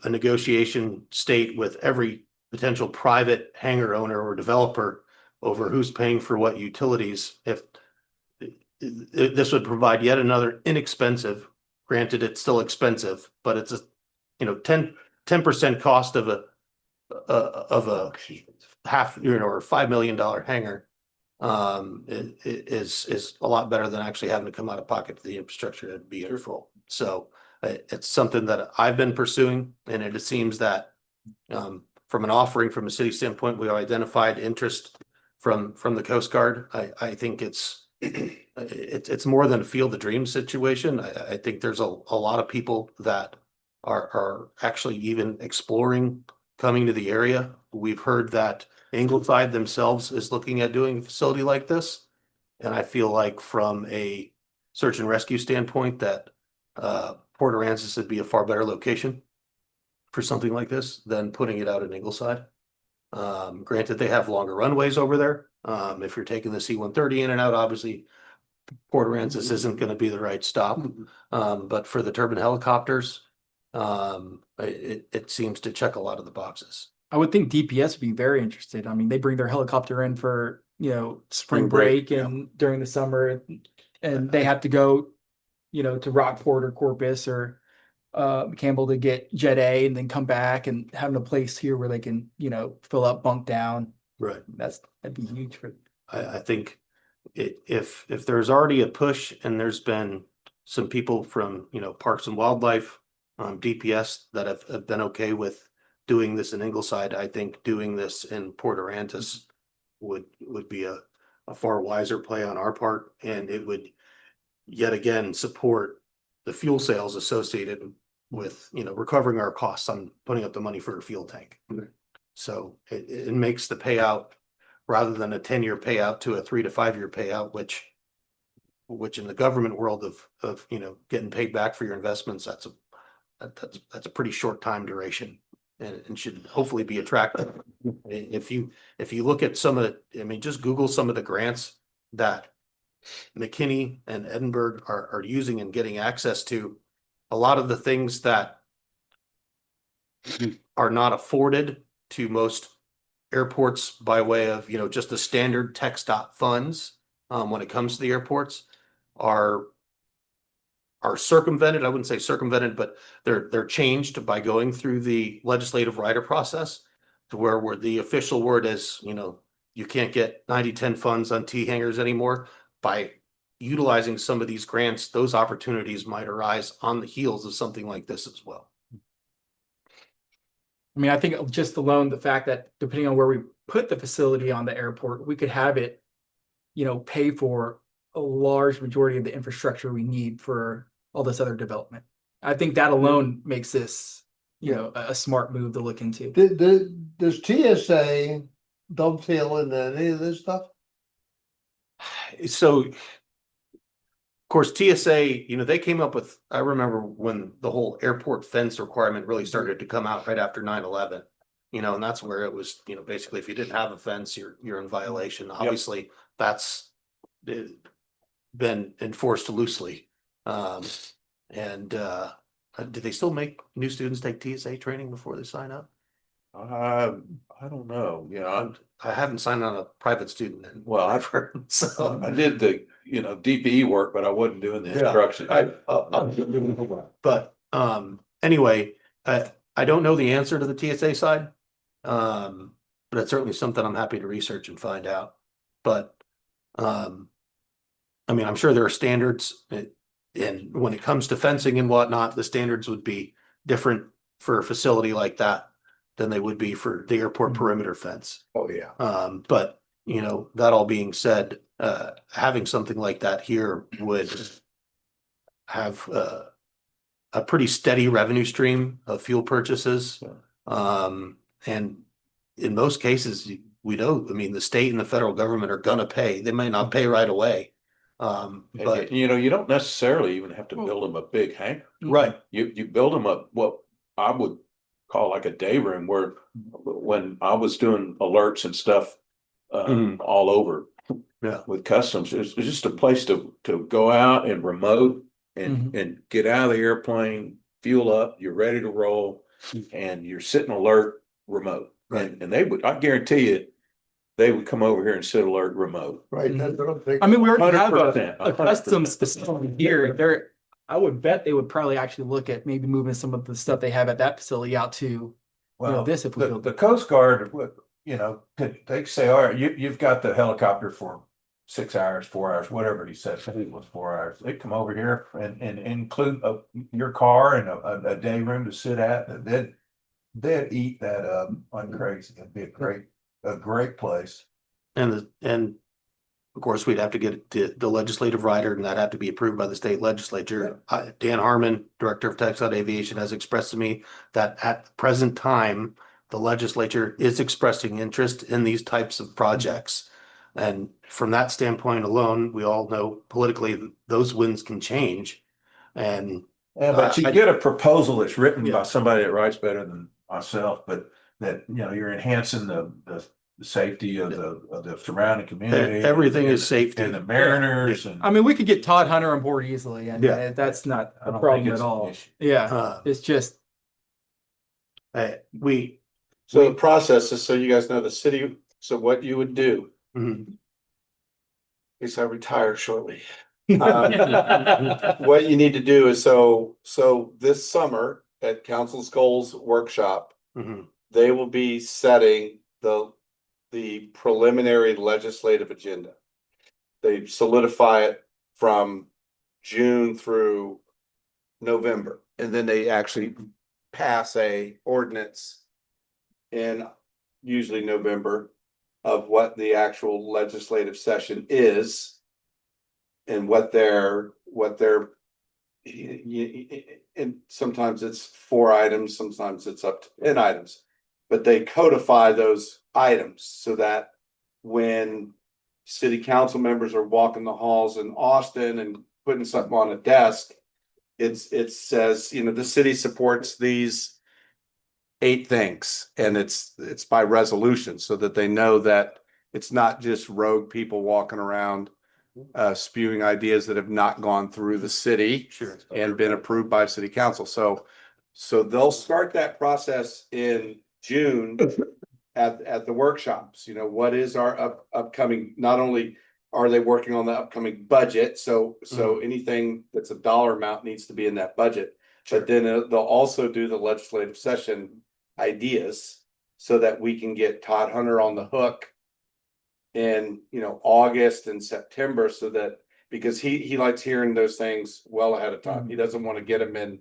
negotiation state with every potential private hangar owner or developer over who's paying for what utilities, if this would provide yet another inexpensive, granted it's still expensive, but it's a, you know, 10% cost of a half, you know, or $5 million hangar, is a lot better than actually having to come out of pocket to the infrastructure to be in full. So it's something that I've been pursuing, and it seems that from an offering from a city standpoint, we identified interest from the Coast Guard. I think it's more than a field of dreams situation. I think there's a lot of people that are actually even exploring coming to the area. We've heard that Ingleside themselves is looking at doing a facility like this. And I feel like from a search and rescue standpoint that Port Aransas would be a far better location for something like this than putting it out in Ingleside. Granted, they have longer runways over there. If you're taking the C-130 in and out, obviously Port Aransas isn't going to be the right stop. But for the turbine helicopters, it seems to check a lot of the boxes. I would think DPS would be very interested. I mean, they bring their helicopter in for, you know, spring Spring break, break and during the summer, and they have to go, you know, to Rockport or Corpus or Campbell to get Jet A and then come back, and having a place here where they can, you know, fill up, bunk down. Right. That'd be huge for. I think if there's already a push and there's been some people from, you know, Parks and Wildlife, DPS that have been okay with doing this in Ingleside, I think doing this in Port Aransas would be a far wiser play on our part, and it would yet again support the fuel sales associated with, you know, recovering our costs on putting up the money for a fuel tank. So it makes the payout, rather than a 10-year payout, to a 3 to 5 year payout, which in the government world of, you know, getting paid back for your investments, that's a pretty short time duration, and should hopefully be attractive. If you look at some of the, I mean, just Google some of the grants that McKinney and Edinburgh are using and getting access to, a lot of the things that are not afforded to most airports by way of, you know, just the standard tech stop funds, when it comes to the airports, are circumvented. I wouldn't say circumvented, but they're changed by going through the legislative rider process to where the official word is, you know, you can't get 90-10 funds on T hangars anymore. By utilizing some of these grants, those opportunities might arise on the heels of something like this as well. I mean, I think just alone the fact that depending on where we put the facility on the airport, we could have it, you know, pay for a large majority of the infrastructure we need for all this other development. I think that alone makes this, you know, a smart move to look into. Does TSA dovetail into any of this stuff? So, of course, TSA, you know, they came up with, I remember when the whole airport fence requirement really started to come out right after 9/11, you know, and that's where it was, you know, basically if you didn't have a fence, you're in violation. Obviously, that's been enforced loosely. And do they still make new students take TSA training before they sign up? I don't know, I haven't signed on a private student in Well, I've forever, so. I did the, DPE work, but I wasn't doing the Yeah, instruction. But, anyway, I don't know the answer to the TSA side. But it's certainly something I'm happy to research and find out. But, I mean, I'm sure there are standards, and when it comes to fencing and whatnot, the standards would be different for a facility like that than they would be for the airport perimeter fence. Oh, yeah. But, that all being said, having something like that here would have, a pretty steady revenue stream of fuel purchases. And in most cases, we know, I mean, the state and the federal government are gonna pay. They might not pay right away. But You don't necessarily even have to build them a big hangar. right, You build them up what I would call like a day room, where when I was doing alerts and stuff all over Yeah. with customs, it's just a place to go out and remote and get out of the airplane, fuel up, you're ready to roll, and you're sitting alert remote. Right. And they would, I guarantee you, they would come over here and sit alert remote. Right, that's what I'm thinking. I mean, we already have 100%, a customs facility here. I would bet they would probably actually look at maybe moving some of the stuff they have at that facility out to, this if we the, build the Coast Guard, they say, all right, you've got the helicopter for 6 hours, 4 hours, whatever he said. I think it was 4 hours. They come over here and include your car and a day room to sit at. They'd eat that up like crazy. It'd be a great place. and of course, we'd have to get the legislative rider, and that'd have to be approved by the state legislature. Dan Harmon, Director of TxDOT Aviation, has expressed to me that at the present time, the legislature is expressing interest in these types of projects. And from that standpoint alone, we all know politically those winds can change. And Yeah, but you I- get a proposal that's written Yeah. by somebody that writes better than myself, but that, you're enhancing the safety of the surrounding community. everything is safety. And the mariners and. I mean, we could get Todd Hunter on board easily, and Yeah. that's not I a don't problem think it's at an all. issue. Yeah, it's just So the process is, so you guys know the city, so what you would do, Mhm. in case I retire shortly. What you need to do is, so this summer at Council's Goals Workshop, Mhm. they will be setting the preliminary legislative agenda. They solidify it from June through November, and then they actually pass a ordinance in usually November of what the actual legislative session is and what their and sometimes it's 4 items, sometimes it's up to 10 items. But they codify those items so that when city council members are walking the halls in Austin and putting something on a desk, it says, the city supports these 8 things, and it's by resolution, so that they know that it's not just rogue people walking around spewing ideas that have not gone through the city Sure. and been approved by city council. So they'll start that process in June at the workshops. What is our upcoming, not only are they working on the upcoming budget, so anything that's a dollar amount needs to be in that budget. But then they'll also do the legislative session ideas so that we can get Todd Hunter on the hook in, August and September, so that, because he likes hearing those things well ahead of time. He doesn't want to get them in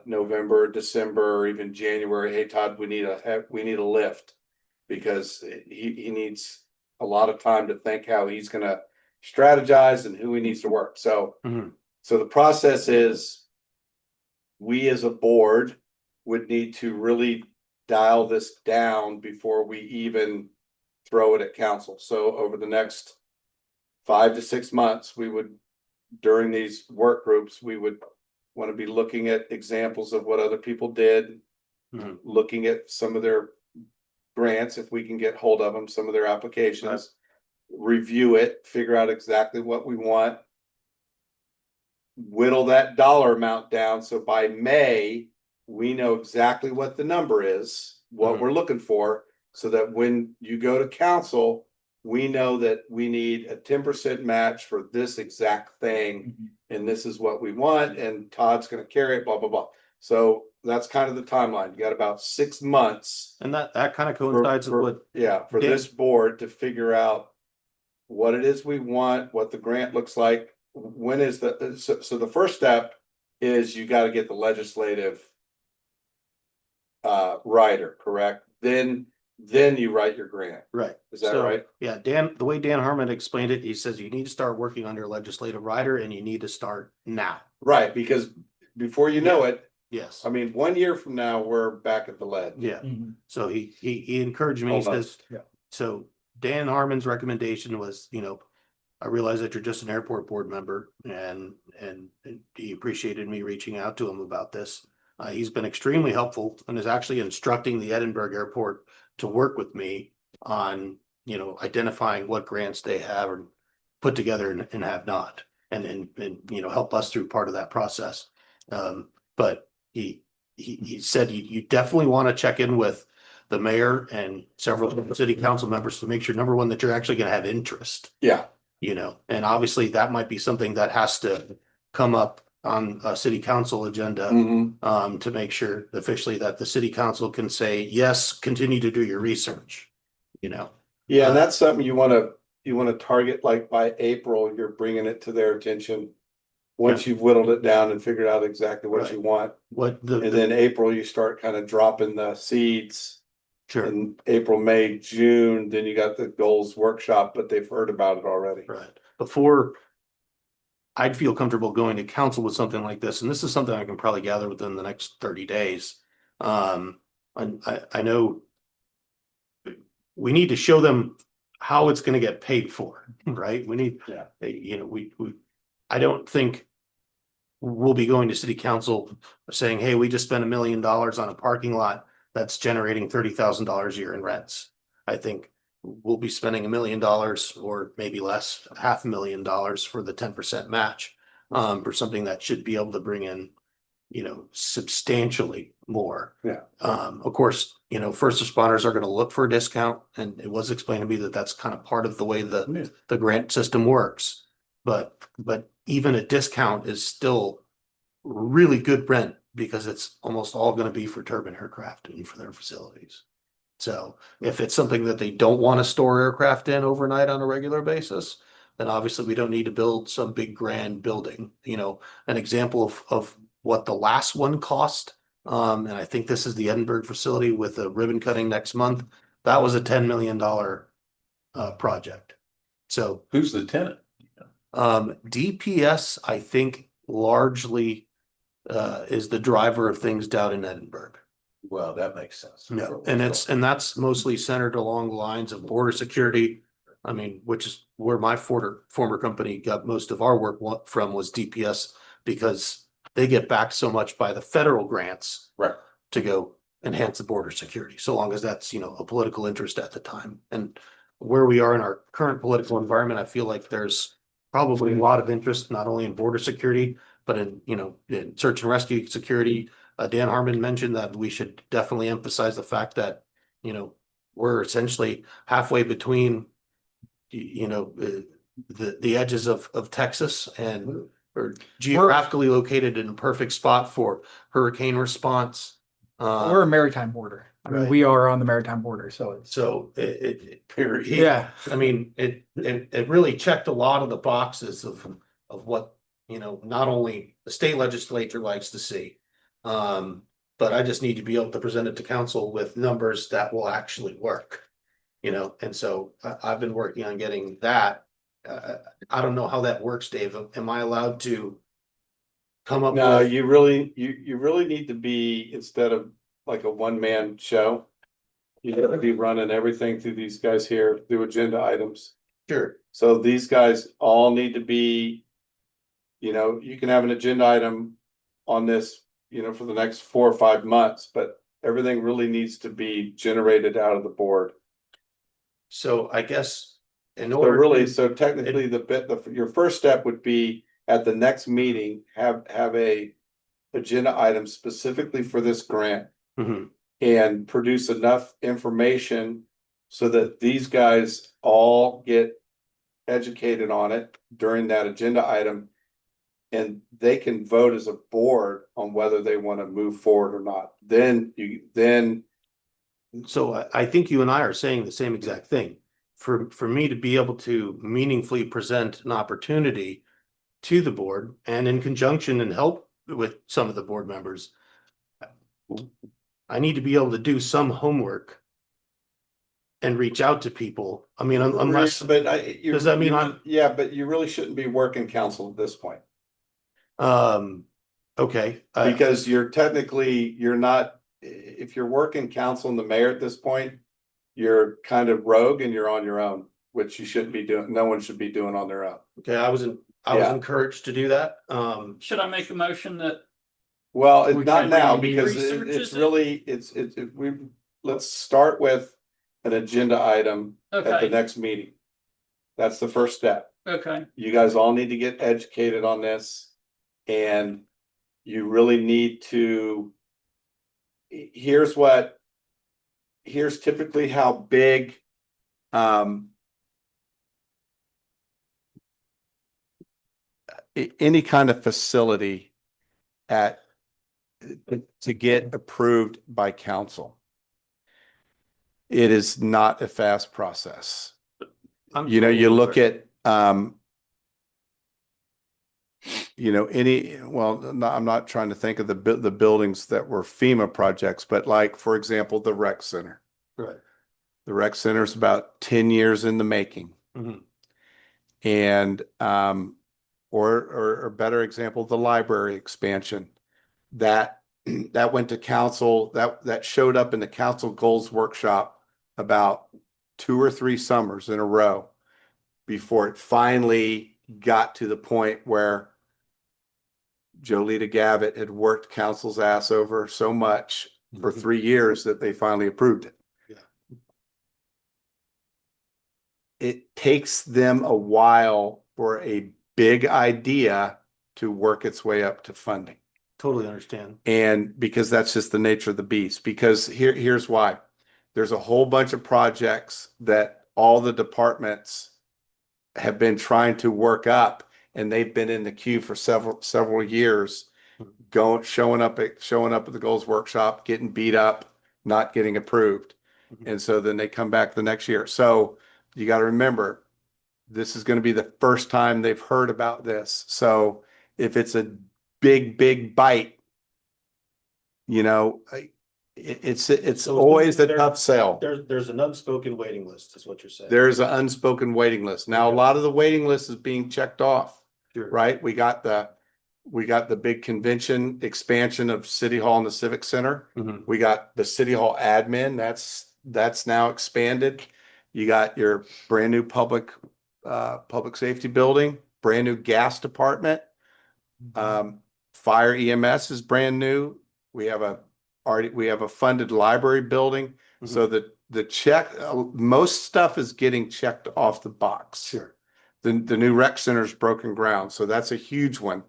November, December, or even January. Hey, Todd, we need a lift, because he needs a lot of time to think how he's gonna strategize and who he needs to work. So the process is, we as a board would need to really dial this down before we even throw it at council. So over the next 5 to 6 months, we would, during these work groups, we would want to be looking at examples of what other people did, looking at some of their grants, if we can get hold of them, some of their applications, review it, figure out exactly what we want, whittle that dollar amount down. So by May, we know exactly what the number is. what Mhm. we're looking for. So that when you go to council, we know that we need a 10% match for this exact thing. And this is what we want, and Todd's gonna carry it, blah, blah, blah. So that's kind of the timeline. You got about 6 months. And that kind of for- coincides with for- what, Yeah, for Dan- this board to figure out what it is we want, what the grant looks like. When is so the first step is you gotta get the legislative writer, correct? Then you write your grant. right. Is that So, right? Yeah, the way Dan Harmon explained it, he says you need to start working on your legislative rider and you need to start now. Right, because before you know it, Yes. I mean, 1 year from now, we're back at the lead. Yeah. Mhm. So he encouraged me, he says, Almost. Yeah. so Dan Harmon's recommendation was, I realize that you're just an airport board member and he appreciated me reaching out to him about this. He's been extremely helpful and is actually instructing the Edinburgh Airport to work with me on, identifying what grants they have or put together and have not. And help us through part of that process. But he said you definitely want to check in with the mayor and several city council members to make sure, number one, that you're actually gonna have interest, Yeah, and obviously that might be something that has to come up on a city council agenda, to make sure officially that the city council can say, yes, continue to do your research, yeah, and that's something you wanna target, like by April, you're bringing it to their attention. Once you've whittled it down and figured out exactly what you want, what and then April, you start kind of dropping the seeds. sure, In April, May, June, then you got the goals workshop, but they've heard about it already. right, before I'd feel comfortable going to council with something like this, and this is something I can probably gather within the next 30 days. I know we need to show them how it's gonna get paid for, right? We need, Yeah. I don't think we'll be going to city council saying, hey, we just spent $1 million on a parking lot that's generating $30,000 a year in rents. I think we'll be spending $1 million or maybe less, $500,000 for the 10% match, for something that should be able to bring in, substantially more. Yeah. Of course, first responders are gonna look for a discount, and it was explained to me that that's kind of part of the way the grant system works. But even a discount is still really good rent because it's almost all gonna be for turbine aircraft and for their facilities. So if it's something that they don't want to store aircraft in overnight on a regular basis, then obviously we don't need to build some big grand building. An example of what the last one cost, and I think this is the Edinburgh facility with the ribbon cutting next month. That was a $10 million project. So Who's the tenant? DPS, I think largely is the driver of things down in Edinburgh. Well, that makes sense. No, and that's mostly centered along the lines of border security. I mean, which is where my former company got most of our work from, was DPS, because they get backed so much by the federal grants. Right. To go enhance the border security, so long as that's, a political interest at the time. And where we are in our current political environment, I feel like there's probably a lot of interest, not only in border security, but in, in search and rescue security. Dan Harmon mentioned that we should definitely emphasize the fact that, we're essentially halfway between, the edges of Texas and or geographically located in a perfect spot for hurricane response. We're a maritime border. I mean, right. we are on the maritime border, so it's. So Yeah. I mean, it really checked a lot of the boxes of what, not only the state legislature likes to see. But I just need to be able to present it to council with numbers that will actually work. And so I've been working on getting that. I don't know how that works, Dave. Am I allowed to come up No, with? you really need to be, instead of like a one-man show. You gotta be running everything through these guys here, through agenda items. Sure. So these guys all need to be. You can have an agenda item on this, for the next 4 or 5 months, but everything really needs to be generated out of the board. So I guess in So order. really, so technically your first step would be at the next meeting, have a agenda item specifically for this grant. Mhm. and produce enough information so that these guys all get educated on it during that agenda item. And they can vote as a board on whether they want to move forward or not. Then So I think you and I are saying the same exact thing. For me to be able to meaningfully present an opportunity to the board and in conjunction and help with some of the board members, I need to be able to do some homework and reach out to people. I mean, unless, but does that mean I'm, yeah, but you really shouldn't be working council at this point. okay. Because you're not, if you're working council and the mayor at this point, you're kind of rogue and you're on your own, which you shouldn't be doing. No one should be doing on their own. Okay, I was Yeah. encouraged to do that. Should I make a motion that, Well, We not can now really because research it's it. really, let's start with an agenda item at the okay, next meeting. That's the first step. okay, You guys all need to get educated on this. And you really need to. Here's typically how big. Any kind of facility to get approved by council. It is not a fast process. You know, you look at, I'm not trying to think of the buildings that were FEMA projects, but like, for example, the rec center. Right. The rec center is about 10 years in the making. Mhm. And, or better example, the library expansion that went to council, that showed up in the council goals workshop about 2 or 3 summers in a row before it finally got to the point where Jolita Gavitt had worked council's ass over so much for 3 years that they finally approved it. Yeah. It takes them a while for a big idea to work its way up to funding. Totally understand. And because that's just the nature of the beast, because here's why. There's a whole bunch of projects that all the departments have been trying to work up, and they've been in the queue for several years, showing up at the goals workshop, getting beat up, not getting approved. And so then they come back the next year. So you got to remember, this is going to be the first time they've heard about this. So if it's a big bite, it's So always a tough sell. There's an unspoken waiting list, is what you're saying. There's an unspoken waiting list. Now, a lot of the waiting list is being checked off, Sure. right? We got the big convention expansion of City Hall and the Civic Center. Mhm. We got the City Hall admin, that's now expanded. You got your brand new public safety building, brand new gas department. Fire EMS is brand new. We have a funded library building. So most stuff is getting checked off the box. Sure. The new rec center is broken ground, so that's a huge one.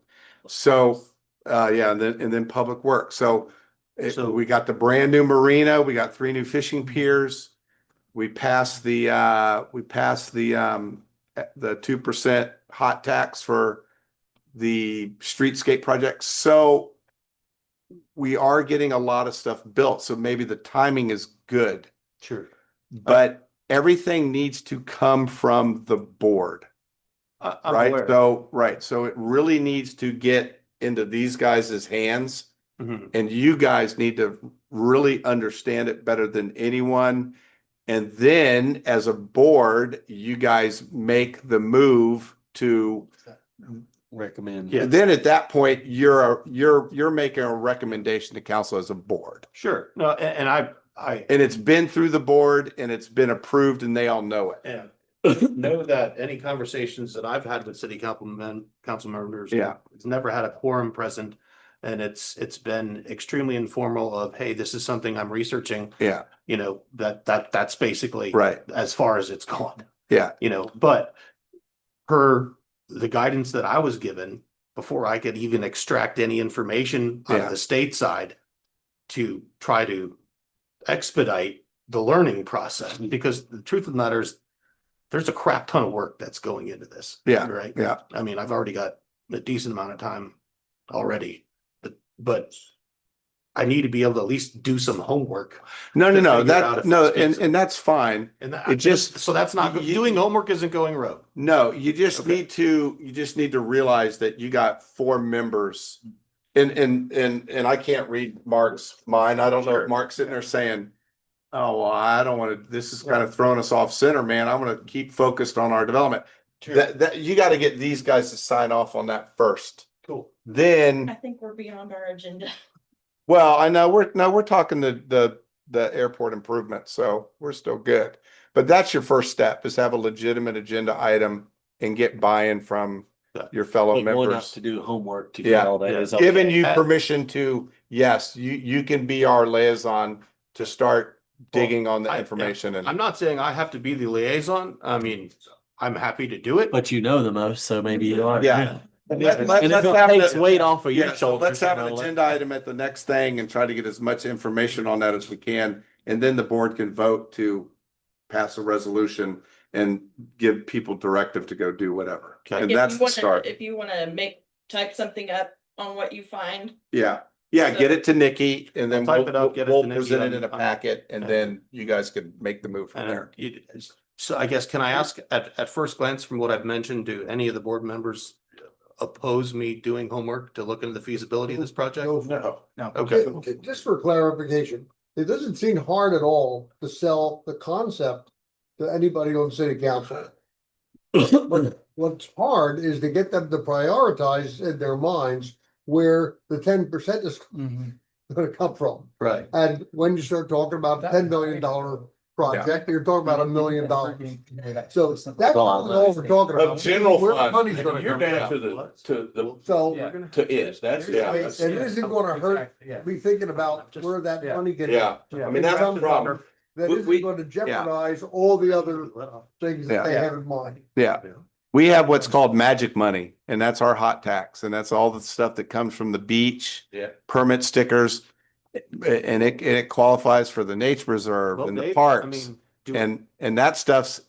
So, and then public works. So we got the brand new marina, we got 3 new fishing piers. We passed the 2% hot tax for the streetscape project. So we are getting a lot of stuff built. So maybe the timing is good, Sure. but everything needs to come from the board, I'm right? aware. So it really needs to get into these guys' hands, Mhm. and you guys need to really understand it better than anyone. And then as a board, you guys make the move to recommend. Yeah. then at that point, you're making a recommendation to council as a board. Sure. No, and I And it's been through the board and it's been approved and they all know it. and know that any conversations that I've had with city council members. Yeah. It's never had a quorum present. And it's been extremely informal of, hey, this is something I'm researching, Yeah, that's basically. right. As far as it's gone, Yeah, but per the guidance that I was given before I could even extract any information out Yeah. of the state side to try to expedite the learning process, because the truth of the matter is there's a crap ton of work that's going into this. Yeah, Right? yeah. I mean, I've already got a decent amount of time already, but I need to be able to at least do some homework. No, to no, figure out that, if no, it's feasible. and that's fine. And It just- so that's not, you- doing homework isn't going rogue. No, you just Okay. you just need to realize that you got 4 members. And I can't read Mark's mind. I don't know if Mark's sitting there saying, oh, well, I don't want to, this is kind of throwing us off center, man. I'm going to keep focused on our development. That you got to get these guys to sign off on that first. Cool. I Then, think we're beyond our agenda. well, I know we're talking the airport improvement, so we're still good. But that's your first step, is have a legitimate agenda item and get buy-in from your fellow But going out members. to do homework to Yeah, get all that is. Giving you Uh, permission to, yes, you can be our liaison to start digging on the I- information and. I'm not saying I have to be the liaison. I mean, I'm happy to do it. But you know the most, so maybe you are. Yeah. And Let- if let's it have takes the- weight off of Yeah, your so shoulders. let's have you an know, let- agenda item at the next thing and try to get as much information on that as we can. And then the board can vote to pass a resolution and give people directive to go do whatever. Okay. And If that's you the wanna- start. If you wanna type something up on what you find, Yeah, yeah, get it to Nikki and then Type we'll, it up, get it to we'll Nikki, present it in a I'm- packet and Okay. then you guys can make the move from And there. so I guess, can I ask, at first glance from what I've mentioned, do any of the board members oppose me doing homework to look into the feasibility of this project? No. Okay. Just for clarification, it doesn't seem hard at all to sell the concept to anybody on city council. But what's hard is to get them to prioritize in their minds where the 10% is gonna come from. Right. And when you start talking about a $10 million project, you're talking about $1 million. So that's all we're talking Of about. general Where the fund. money's gonna You're come down from. to the, So to it, that's, I mean, it isn't gonna hurt, be thinking about where that money gets. Yeah, I mean, that's the problem. That We- isn't gonna jeopardize all the other things that they have in mind. Yeah. We have what's called magic money, and that's our hot tax, and that's all the stuff that comes from the beach. Yeah. Permit stickers, and it qualifies for the nature reserve Well, and the Dave, I parks, mean, and that stuff's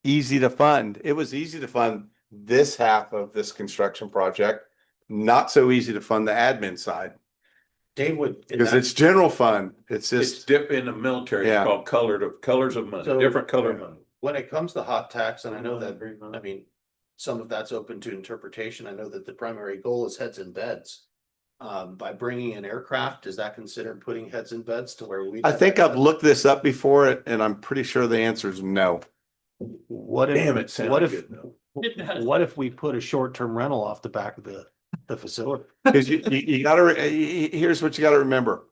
easy to fund. It was easy to fund this half of this construction project, not so easy to fund the admin side, Dave would. because it's general fund. It's it's just, dip in the military, Yeah. it's called colors of money, So- different color of money. When it comes to hot tax, and I know that, I mean, some of that's open to interpretation. I know that the primary goal is heads in beds. By bringing in aircraft, is that considered putting heads in beds to where we? I think I've looked this up before, and I'm pretty sure the answer is no. What if? Damn, it sounded What if? good, though. It does. What if we put a short-term rental off the back of the facility? Cause you gotta, here's what you gotta remember.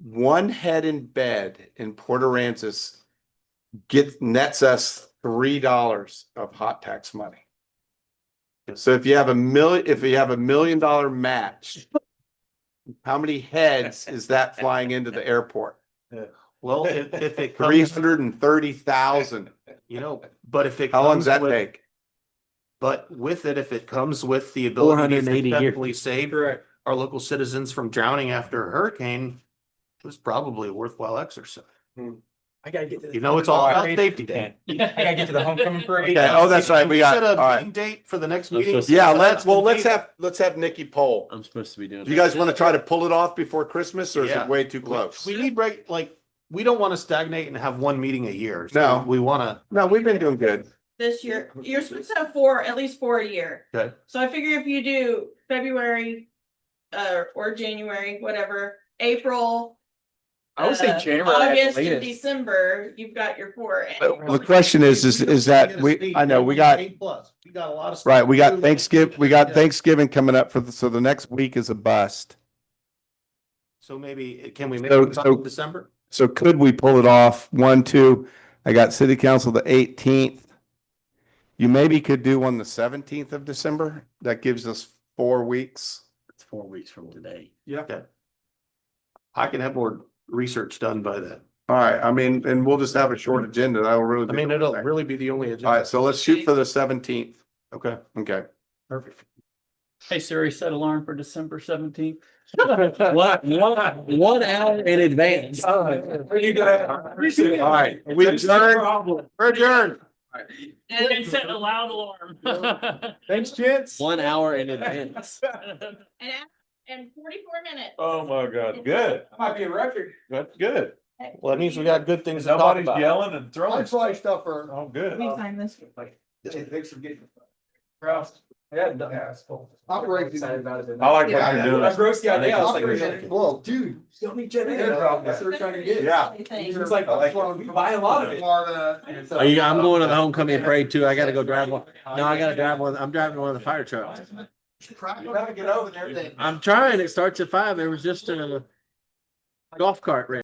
One head in bed in Port Aransas nets us $3 of hot tax money. So if you have $1 million match, how many heads is that flying into the airport? Well, if it comes, 330,000. you know, but if it. How long does comes that with- take? But with it, if it comes with the ability to 480 years. successfully save our local citizens from drowning after a hurricane, it was probably a worthwhile exercise. I gotta get to. You know, it's all about safety, Dan. I gotta get to the homecoming parade. Okay, oh, that's right, we got, Set all a right. meeting date for the next Let's meeting. just- Yeah, Let's let's have Nikki poll. I'm supposed to be doing. Do you guys want to try to pull it off before Christmas, or is Yeah. it way too close? We need we don't want to stagnate and have one meeting a year. So No. We want No, we've been doing good. this year, you're supposed to have at least four a year. to, okay, So I figure if you do February, or January, whatever, April. I would say January at the August and latest. December, you've got your four. The question is that I know we got, we got a lot of. stuff right, we got to do. Thanksgiving coming up so the next week is a bust. So maybe, can we make So- it so- December? So could we pull it off? 1, 2, I got city council the 18th. You maybe could do one the 17th of December. That gives us 4 weeks. It's 4 weeks from today. Okay. I can have more research done by then. All right, I mean, and we'll just have a short agenda. That'll really. I mean, it'll really be the only All agenda. right, so let's shoot for the 17th. Okay. Okay. Perfect. Hey Siri, set alarm for December 17th. One hour in advance. All right, we adjourned. We're adjourned. And set a loud alarm. Thanks, gents. 1 hour in advance. And 44 minutes. Oh, my God, good. Might be a record. That's good. Well, that means we got good things to talk Nobody's about. yelling and I throwing. try stuff for. Oh, good. We sign this. Thanks for getting. Yeah, Operating. Excited about it. I like what Yeah, you're doing. I broke the idea. I was like, Operating- Well, dude. still need Gen A. That's what we're trying to get. Yeah. It's like, we buy a lot of it. Are you, I'm going to the homecoming parade too. I gotta go drive one. No, I gotta drive one. I'm driving one of the fire trucks. You gotta get over there. I'm trying. It starts at 5. There was just a golf cart race.